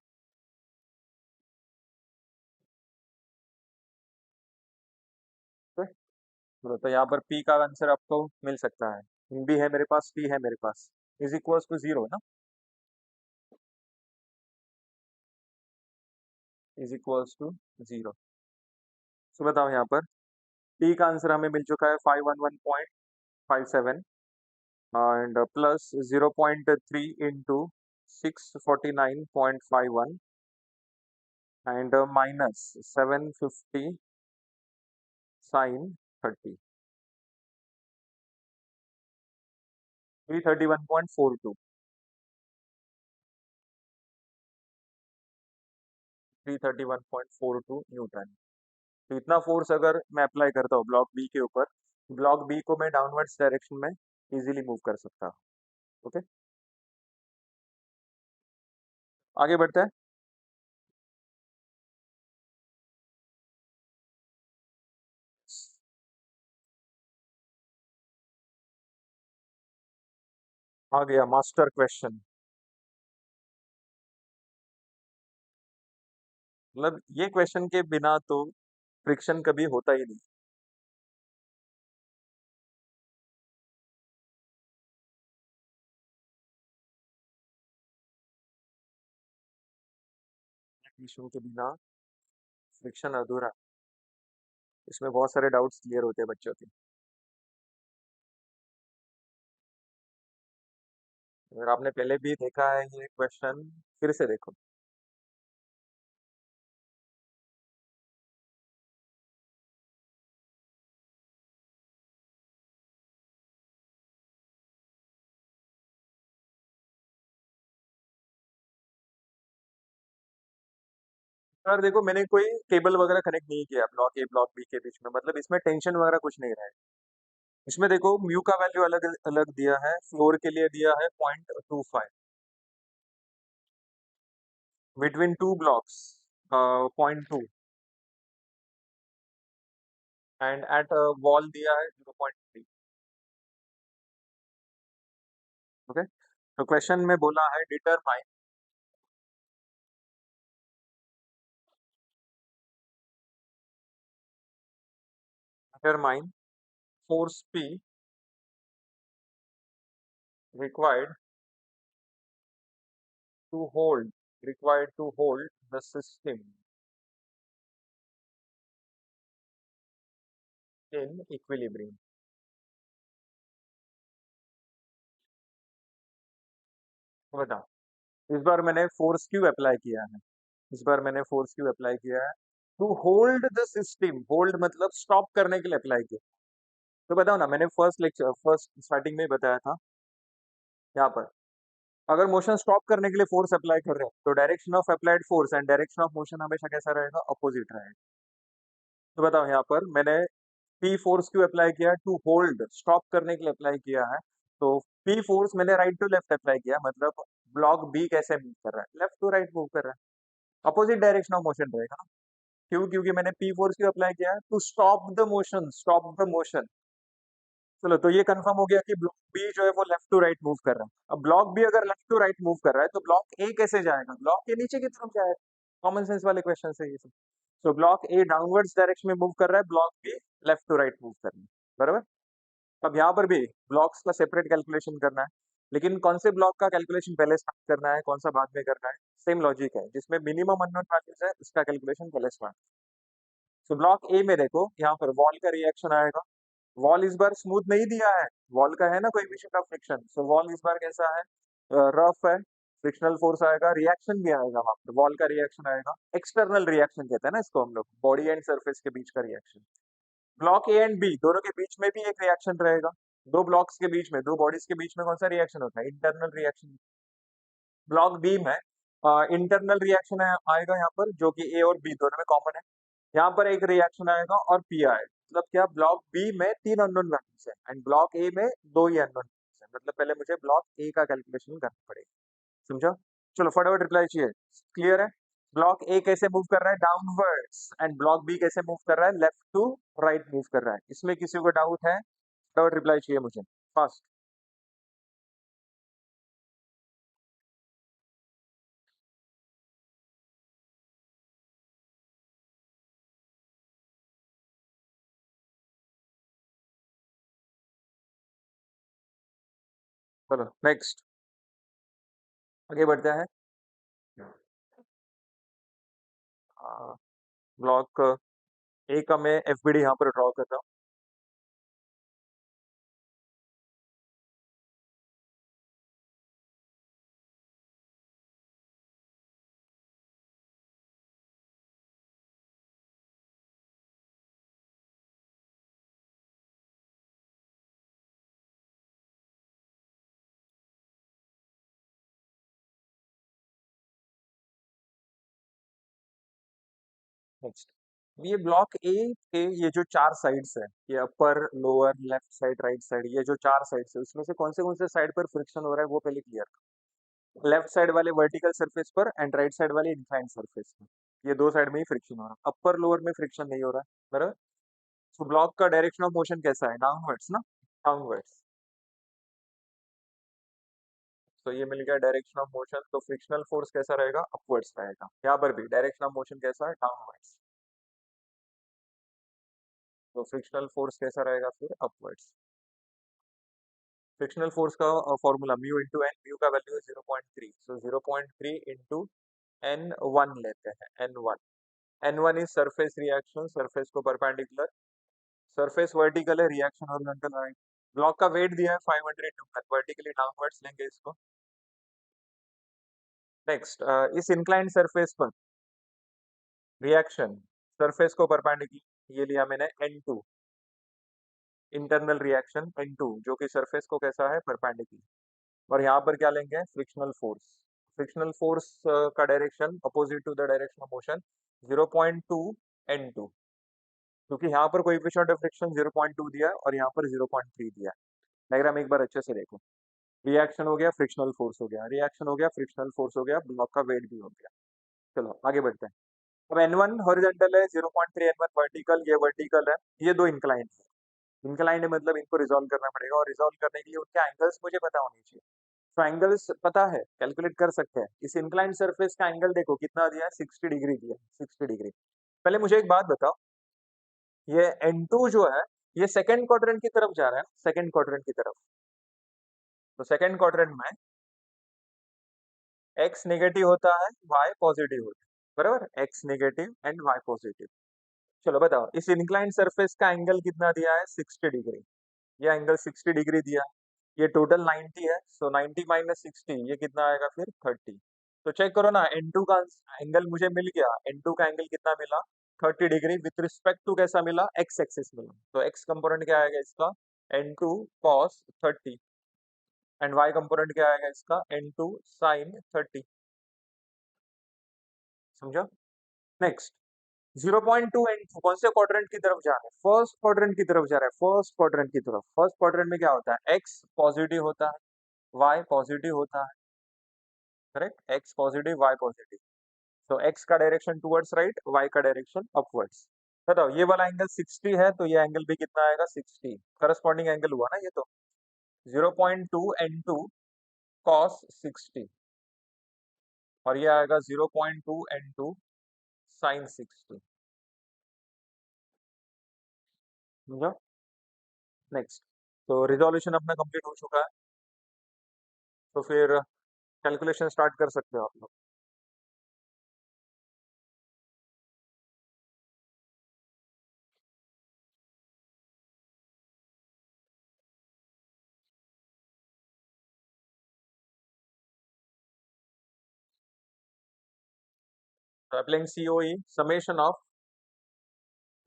[SPEAKER 1] तो यहाँ पर पी का आंसर आपको मिल सकता है, एनबी है मेरे पास, पी है मेरे पास, इज इक्वल्स टू 0 ना, इज इक्वल्स टू 0। तो बताओ यहाँ पर टी का आंसर हमें मिल चुका है 511.57 and plus 0.3 into 649.51 and minus 750 sin 30, 331.42, 331.42 Newton. तो इतना फोर्स अगर मैं अप्लाई करता हूँ ब्लॉक बी के ऊपर, ब्लॉक बी को मैं डाउनवर्ड्स डायरेक्शन में इजीली मूव कर सकता हूँ। ओके, आगे बढ़ते हैं। आ गया मास्टर क्वेश्चन। मतलब ये क्वेश्चन के बिना तो फ्रिक्शन कभी होता ही नहीं। इशू के बिना फ्रिक्शन अधूरा। इसमें बहुत सारे डाउट्स क्लियर होते हैं बच्चों के। अगर आपने पहले भी देखा है ये क्वेश्चन, फिर से देखो। और देखो मैंने कोई केबल वगैरह कनेक्ट नहीं किया ब्लॉक ए ब्लॉक बी के बीच में, मतलब इसमें टेंशन वगैरह कुछ नहीं रहा है। इसमें देखो म्यू का वैल्यू अलग अलग दिया है, फ्लोर के लिए दिया है 0.25, between two blocks 0.2 and at wall दिया है 0.3। ओके, तो क्वेश्चन में बोला है determine force P required to hold required to hold the system in equilibrium। तो बताओ, इस बार मैंने फोर्स क्यू अप्लाई किया है, इस बार मैंने फोर्स क्यू अप्लाई किया है to hold the system. Hold मतलब स्टॉप करने के लिए अप्लाई किया। तो बताओ ना, मैंने फर्स्ट लेक्चर फर्स्ट स्टार्टिंग में ही बताया था यहाँ पर, अगर मोशन स्टॉप करने के लिए फोर्स अप्लाई कर रहे हैं तो direction of applied force and direction of motion हमेशा कैसा रहेगा, अपोजिट रहेगा। तो बताओ यहाँ पर मैंने पी फोर्स क्यों अप्लाई किया? टू होल्ड, स्टॉप करने के लिए अप्लाई किया है। तो पी फोर्स मैंने राइट टू लेफ्ट अप्लाई किया, मतलब ब्लॉक बी कैसे मूव कर रहा है? लेफ्ट टू राइट मूव कर रहा है, अपोजिट डायरेक्शन ऑफ मोशन रहेगा ना। क्यों? क्योंकि मैंने पी फोर्स क्यों अप्लाई किया है? To stop the motion, stop the motion. चलो, तो ये कंफर्म हो गया कि ब्लॉक बी जो है वो लेफ्ट टू राइट मूव कर रहा है। अब ब्लॉक बी अगर लेफ्ट टू राइट मूव कर रहा है तो ब्लॉक ए कैसे जाएगा? ब्लॉक के नीचे की तरफ जाएगा। कॉमन सेंस वाले क्वेश्चन है ये सब। तो ब्लॉक ए डाउनवर्ड्स डायरेक्शन में मूव कर रहा है, block B left to right move कर रहा है, बराबर। अब यहाँ पर भी ब्लॉक्स का सेपरेट कैलकुलेशन करना है, लेकिन कौन से ब्लॉक का कैलकुलेशन पहले स्टार्ट करना है, कौन सा बाद में करना है, सेम लॉजिक है। जिसमें मिनिमम अननोन वैल्यूज है उसका कैलकुलेशन पहले स्टार्ट। तो ब्लॉक ए में देखो, यहाँ पर वॉल का रिएक्शन आएगा। वॉल इस बार स्मूथ नहीं दिया है, वॉल का है ना coefficient of friction, so wall इस बार कैसा है? रफ है। फ्रिक्शनल फोर्स आएगा, रिएक्शन भी आएगा वहां पर, वॉल का रिएक्शन आएगा। एक्सटर्नल रिएक्शन कहते हैं ना इसको हम लोग, बॉडी एंड सरफेस के बीच का reaction. Block A and B दोनों के बीच में भी एक रिएक्शन रहेगा। दो ब्लॉक्स के बीच में, दो बॉडीज के बीच में कौन सा रिएक्शन होता है? Internal reaction. ब्लॉक बी में इंटरनल रिएक्शन आएगा यहाँ पर, जो कि ए और बी दोनों में कॉमन है। यहाँ पर एक रिएक्शन आएगा और पी आएगा। मतलब क्या? ब्लॉक बी में 3 अननोन वैल्यूज है एंड ब्लॉक ए में 2 ही अननोन वैल्यूज है। मतलब पहले मुझे ब्लॉक ए का कैलकुलेशन करना पड़ेगा। समझा? चलो फटाफट रिप्लाई चाहिए। क्लियर है? ब्लॉक ए कैसे मूव कर रहा है? डाउनवर्ड्स। एंड ब्लॉक बी कैसे मूव कर रहा है? लेफ्ट टू राइट मूव कर रहा है। इसमें किसी को डाउट है? फटाफट रिप्लाई चाहिए मुझे, फास्ट। चलो नेक्स्ट, आगे बढ़ते हैं। ब्लॉक ए का मैं एफबीडी यहाँ पर ड्रॉ कर रहा हूँ। नेक्स्ट, ये ब्लॉक ए के ये जो चार साइड्स है, ये upper lower left side right side, ये जो चार साइड्स है उसमें से कौन से साइड पर फ्रिक्शन हो रहा है वो पहले क्लियर कर। लेफ्ट साइड वाले वर्टिकल सरफेस पर एंड राइट साइड वाले इंक्लाइंड सरफेस पर, ये दो साइड में ही फ्रिक्शन हो रहा है, अपर लोअर में फ्रिक्शन नहीं हो रहा है, बराबर। तो ब्लॉक का डायरेक्शन ऑफ मोशन कैसा है? डाउनवर्ड्स ना, डाउनवर्ड्स। तो ये मिल गया डायरेक्शन ऑफ मोशन। तो फ्रिक्शनल फोर्स कैसा रहेगा? अपवर्ड्स रहेगा। यहाँ पर भी डायरेक्शन ऑफ मोशन कैसा है? डाउनवर्ड्स। तो फ्रिक्शनल फोर्स कैसा रहेगा फिर? अपवर्ड्स। फ्रिक्शनल फोर्स का formula mu into N, mu का वैल्यू है 0.3, सो 0.3 इंटू एन वन लेते हैं, N one. N one is surface reaction, surface को परपेंडिकुलर, सरफेस वर्टिकल है, रिएक्शन हॉरिजॉन्टल राइट। ब्लॉक का वेट दिया है 500 न्यूटन, वर्टिकली डाउनवर्ड्स लेंगे इसको। नेक्स्ट, इस इंक्लाइंड सरफेस पर रिएक्शन सरफेस को परपेंडिकुलर, ये लिया मैंने N2, इंटरनल रिएक्शन N2 जो कि सरफेस को कैसा है? परपेंडिकुलर। और यहाँ पर क्या लेंगे? Frictional force. फ्रिक्शनल फोर्स का direction opposite to the direction of motion, 0.2 N2, क्योंकि यहाँ पर कोएफिशिएंट ऑफ फ्रिक्शन 0.2 दिया है और यहाँ पर 0.3 दिया है। डायग्राम एक बार अच्छे से देखो। रिएक्शन हो गया, फ्रिक्शनल फोर्स हो गया, रिएक्शन हो गया, फ्रिक्शनल फोर्स हो गया, ब्लॉक का वेट भी हो गया। चलो आगे बढ़ते हैं। अब N1 हॉरिजॉन्टल है, 0.3 N1 वर्टिकल, ये वर्टिकल है, ये दो इंक्लाइंड है। इंक्लाइंड है मतलब इनको रिजॉल्व करना पड़ेगा, और रिजॉल्व करने के लिए उनके एंगल्स मुझे पता होनी चाहिए। तो एंगल्स पता है, कैलकुलेट कर सकते हैं। इस इंक्लाइंड सरफेस का एंगल देखो कितना दिया है? 60 डिग्री दिया है, 60 डिग्री। पहले मुझे एक बात बताओ, ये N2 जो है ये सेकंड क्वाड्रेंट की तरफ जा रहा है, सेकंड क्वाड्रेंट की तरफ। तो सेकंड क्वाड्रेंट में x नेगेटिव होता है, y पॉजिटिव होता है, बराबर। x negative and y positive. चलो बताओ, इस इंक्लाइंड सरफेस का एंगल कितना दिया है? 60 डिग्री। ये एंगल 60 डिग्री दिया है, ये टोटल 90 है, सो 90 माइनस 60 ये कितना आएगा फिर? 30। तो चेक करो ना, N2 का एंगल मुझे मिल गया, N2 का एंगल कितना मिला? 30 डिग्री विथ रिस्पेक्ट टू कैसा मिला? एक्स एक्सिस मिला। तो एक्स कंपोनेंट क्या आएगा इसका? N2 cos 30, and y component क्या आएगा इसका? N2 sin 30। समझा? नेक्स्ट, 0.2 एंड कौन से क्वाड्रेंट की तरफ जा रहा है? फर्स्ट क्वाड्रेंट की तरफ जा रहा है, फर्स्ट क्वाड्रेंट की तरफ। फर्स्ट क्वाड्रेंट में क्या होता है? एक्स पॉजिटिव होता है, वाई पॉजिटिव होता है, correct? X positive, Y positive. तो एक्स का डायरेक्शन टुवर्ड्स राइट, वाई का डायरेक्शन अपवर्ड्स। बताओ, ये वाला एंगल 60 है, तो ये एंगल भी कितना आएगा? 60। करस्पॉन्डिंग एंगल हुआ ना ये तो। 0.2 एन टू कॉस 60, और ये आएगा 0.2 एन टू साइन 60। समझा? नेक्स्ट। तो रिजोल्यूशन अपना कंप्लीट हो चुका है, तो फिर कैलकुलेशन स्टार्ट कर सकते हो आप लोग। तो applying C O E, summation of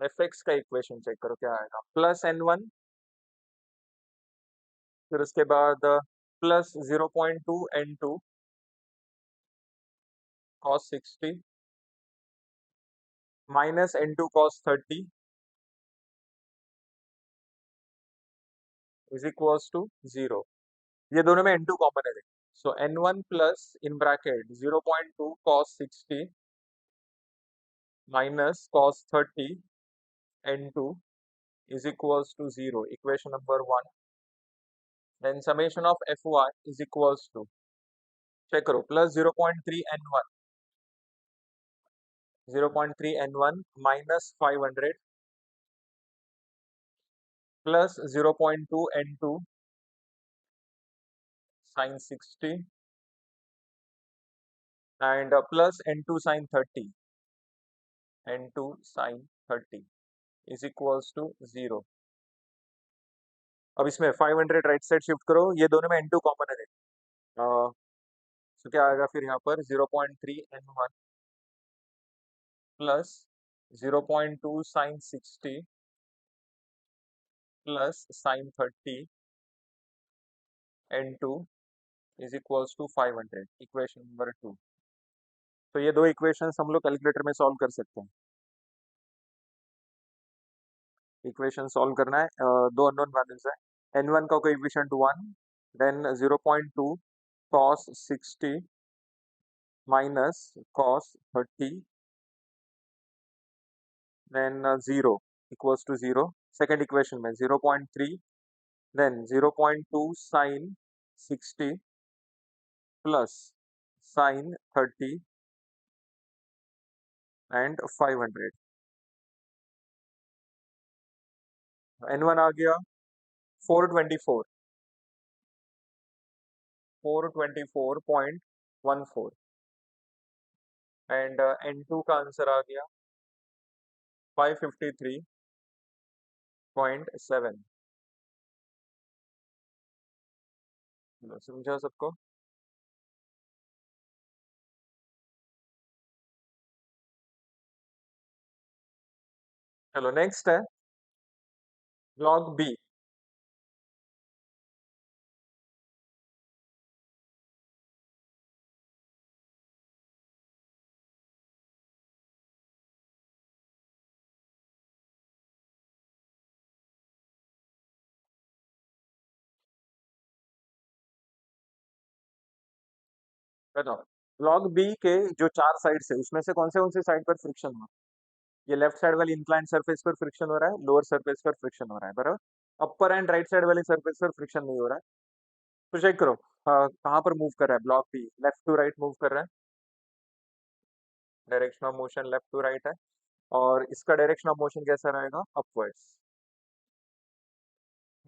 [SPEAKER 1] F X का इक्वेशन चेक करो क्या आएगा। प्लस n1, फिर उसके बाद plus 0.2 n2 cos 60 minus n2 cos 30 is equals to 0। ये दोनों में n2 कॉमन है, so n1 plus in bracket 0.2 cos 60 minus cos 30 n2 is equals to 0, equation number 1. Then summation of fy is equals to, check करो, plus 0.3 n1, 0.3 n1 minus 500 plus 0.2 n2 sin 60 and plus n2 sin 30, n2 sin 30 is equals to 0. अब इसमें 500 right side shift करो, ये दोनों में n2 common है। तो क्या आएगा फिर यहाँ पर? 0.3 n1 plus 0.2 sine 60 plus sine 30 n2 is equals to 500, equation number 2। तो ये दो इक्वेशंस हम लोग कैलकुलेटर में सॉल्व कर सकते हैं। इक्वेशन सॉल्व करना है, दो अननोन वैल्यूज है। n1 का coefficient 1, then 0.2 cos 60 minus cos 30, then 0 equals to 0। Second equation में 0.3, then 0.2 sin 60 plus sin 30 and 500। n1 आ गया 424, 424.14 एंड n2 का आंसर आ गया 553.7। समझा सबको? चलो नेक्स्ट है log b। बताओ, log b के जो चार साइड है उसमें से कौन से साइड पर फ्रिक्शन हुआ? ये लेफ्ट साइड वाली इंक्लाइन सरफेस पर फ्रिक्शन हो रहा है, लोअर सरफेस पर फ्रिक्शन हो रहा है, बराबर। अपर एंड राइट साइड वाली सरफेस पर फ्रिक्शन नहीं हो रहा है। तो चेक करो, कहाँ पर मूव कर रहा है block B? Left to right move कर रहा है, direction of motion left to right है, और इसका डायरेक्शन ऑफ मोशन कैसा रहेगा? अपवर्ड्स।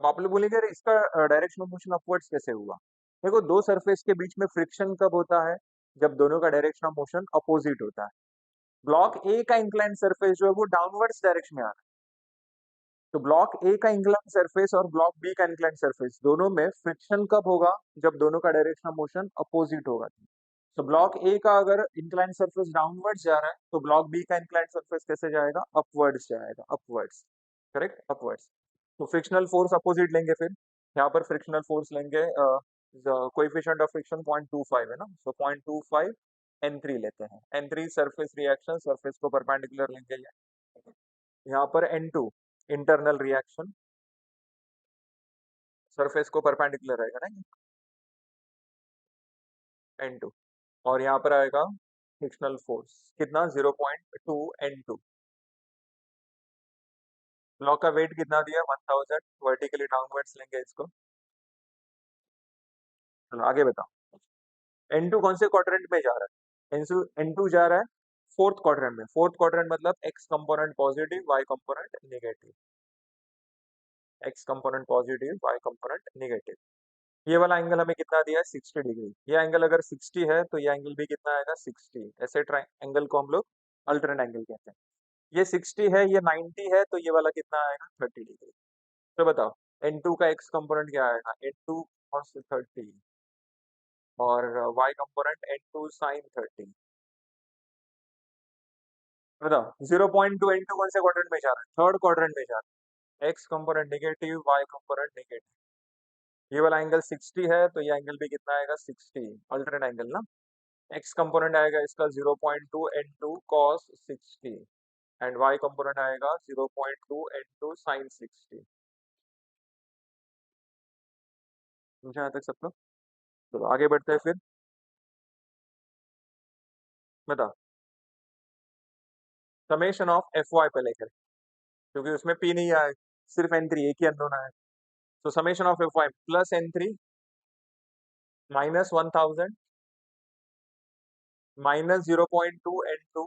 [SPEAKER 1] आप लोग बोलेंगे अरे इसका डायरेक्शन ऑफ मोशन अपवर्ड्स कैसे हुआ? देखो, दो सरफेस के बीच में फ्रिक्शन कब होता है? जब दोनों का डायरेक्शन ऑफ मोशन अपोजिट होता है। ब्लॉक ए का इंक्लाइन सरफेस जो है वो डाउनवर्ड्स डायरेक्शन में आ रहा है, तो ब्लॉक ए का इंक्लाइन सरफेस और ब्लॉक बी का इंक्लाइन सरफेस दोनों में फ्रिक्शन कब होगा? जब दोनों का डायरेक्शन ऑफ मोशन अपोजिट होगा। तो ब्लॉक ए का अगर इंक्लाइन सरफेस डाउनवर्ड्स जा रहा है, तो ब्लॉक बी का इंक्लाइन सरफेस कैसे जाएगा? अपवर्ड्स जाएगा, अपवर्ड्स, करेक्ट, अपवर्ड्स। तो फ्रिक्शनल फोर्स अपोजिट लेंगे, फिर यहाँ पर फ्रिक्शनल फोर्स लेंगे, कोएफिशिएंट ऑफ फ्रिक्शन 0.25 है ना, सो 0.25 N3 लेते हैं। N3 सरफेस रिएक्शन, सरफेस को परपेंडिकुलर लेंगे यहाँ पर N2 इंटरनल रिएक्शन, सरफेस को परपेंडिकुलर रहेगा ना N2, और यहाँ पर आएगा फ्रिक्शनल फोर्स कितना 0.2 N2। ब्लॉक का वेट कितना दिया 1000, वर्टिकली डाउनवर्ड्स लेंगे इसको। चलो आगे बताओ। N2 कौन से क्वाड्रेंट में जा रहा है? N2 जा रहा है फोर्थ क्वाड्रेंट में। फोर्थ क्वाड्रेंट मतलब X component positive, Y component negative. X component positive, Y component negative. ये वाला एंगल हमें कितना दिया है 60 डिग्री। ये एंगल अगर 60 है तो ये एंगल भी कितना आएगा 60। ऐसे एंगल को हम लोग अल्टरनेट एंगल कहते हैं। ये 60 है, ये 90 है, तो ये वाला कितना आएगा 30 डिग्री। तो बताओ N2 का एक्स कंपोनेंट क्या आएगा N2 cos 30 और y कंपोनेंट N2 sin 30। बताओ 0.2 N2 कौन से क्वाड्रेंट में जा रहा है? थर्ड क्वाड्रेंट में जा रहा है। X component negative, y component negative. ये वाला एंगल 60 है तो ये एंगल भी कितना आएगा 60, अल्टरनेट एंगल ना। एक्स कंपोनेंट आएगा इसका 0.2 N2 cos 60 and y component आएगा 0.2 N2 sin 60। समझा यहाँ तक सबको? चलो आगे बढ़ते हैं फिर। बता समेशन ऑफ एफ वाई पे लेकर, क्योंकि उसमें पी नहीं आया, सिर्फ N3 एक ही अननोन आया। तो summation of F Y plus N3 minus 1000 minus 0.2 N2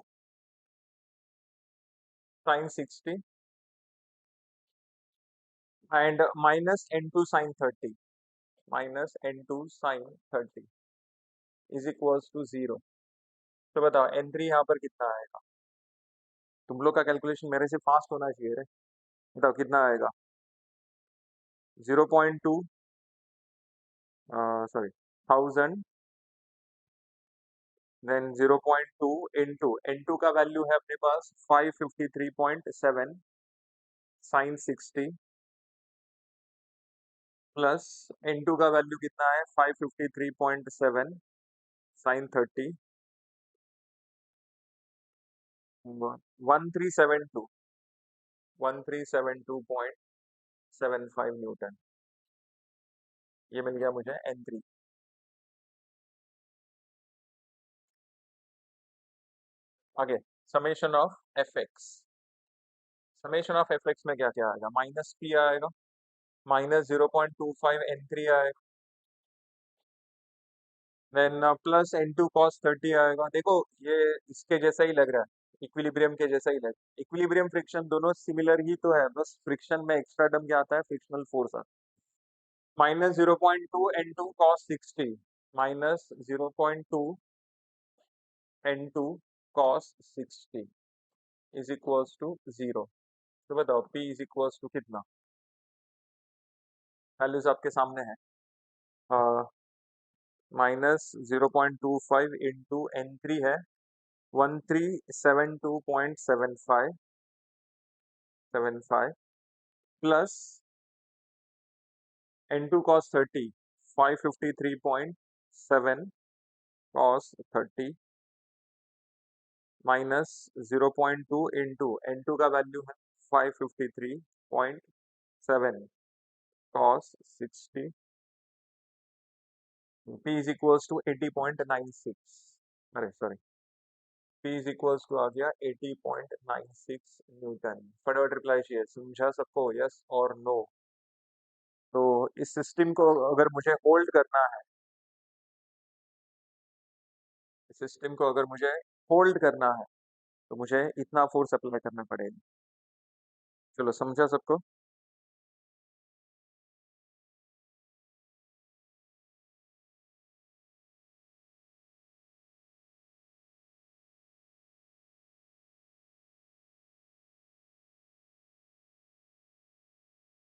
[SPEAKER 1] sin 60 and minus N2 sin 30, minus N2 sin 30 is equals to 0। तो बताओ N3 यहाँ पर कितना आएगा? तुम लोग का कैलकुलेशन मेरे से फास्ट होना चाहिए रे। बताओ कितना आएगा? 0.2 सॉरी 1000 देन 0.2 इनटू N2 का वैल्यू है अपने पास 553.7 sin 60 प्लस N2 का वैल्यू कितना है 553.7 sin 30 1372 1372.75 न्यूटन। ये मिल गया मुझे N3। आगे summation of F X. Summation of F x में क्या क्या आएगा? माइनस पी आएगा, माइनस 0.25 N3 आएगा, देन प्लस N2 cos 30 आएगा। देखो ये इसके जैसा ही लग रहा है, इक्विलिब्रियम के जैसा ही लग रहा है। इक्विलिब्रियम फ्रिक्शन दोनों सिमिलर ही तो है, बस फ्रिक्शन में एक्स्ट्रा टर्म क्या आता है, फ्रिक्शनल फोर्स आता है। Minus 0.2 N2 cos 60 minus 0.2 N2 cos 60 is equals to 0। तो बताओ P इज इक्वल्स टू कितना? वैल्यूज आपके सामने है। माइनस 0.25 इंटू N3 है 1372.75 plus N2 cos 30 553.7 cos 30 minus 0.2 into N2 का वैल्यू है 553.7 cos 60। P is equals to 80.96, अरे sorry P is equals to आ गया 80.96 न्यूटन। फटाफट रिप्लाई चाहिए, समझा सबको यस और नो? तो इस सिस्टम को अगर मुझे होल्ड करना है, इस सिस्टम को अगर मुझे होल्ड करना है तो मुझे इतना फोर्स अप्लाई करना पड़ेगा। चलो समझा सबको?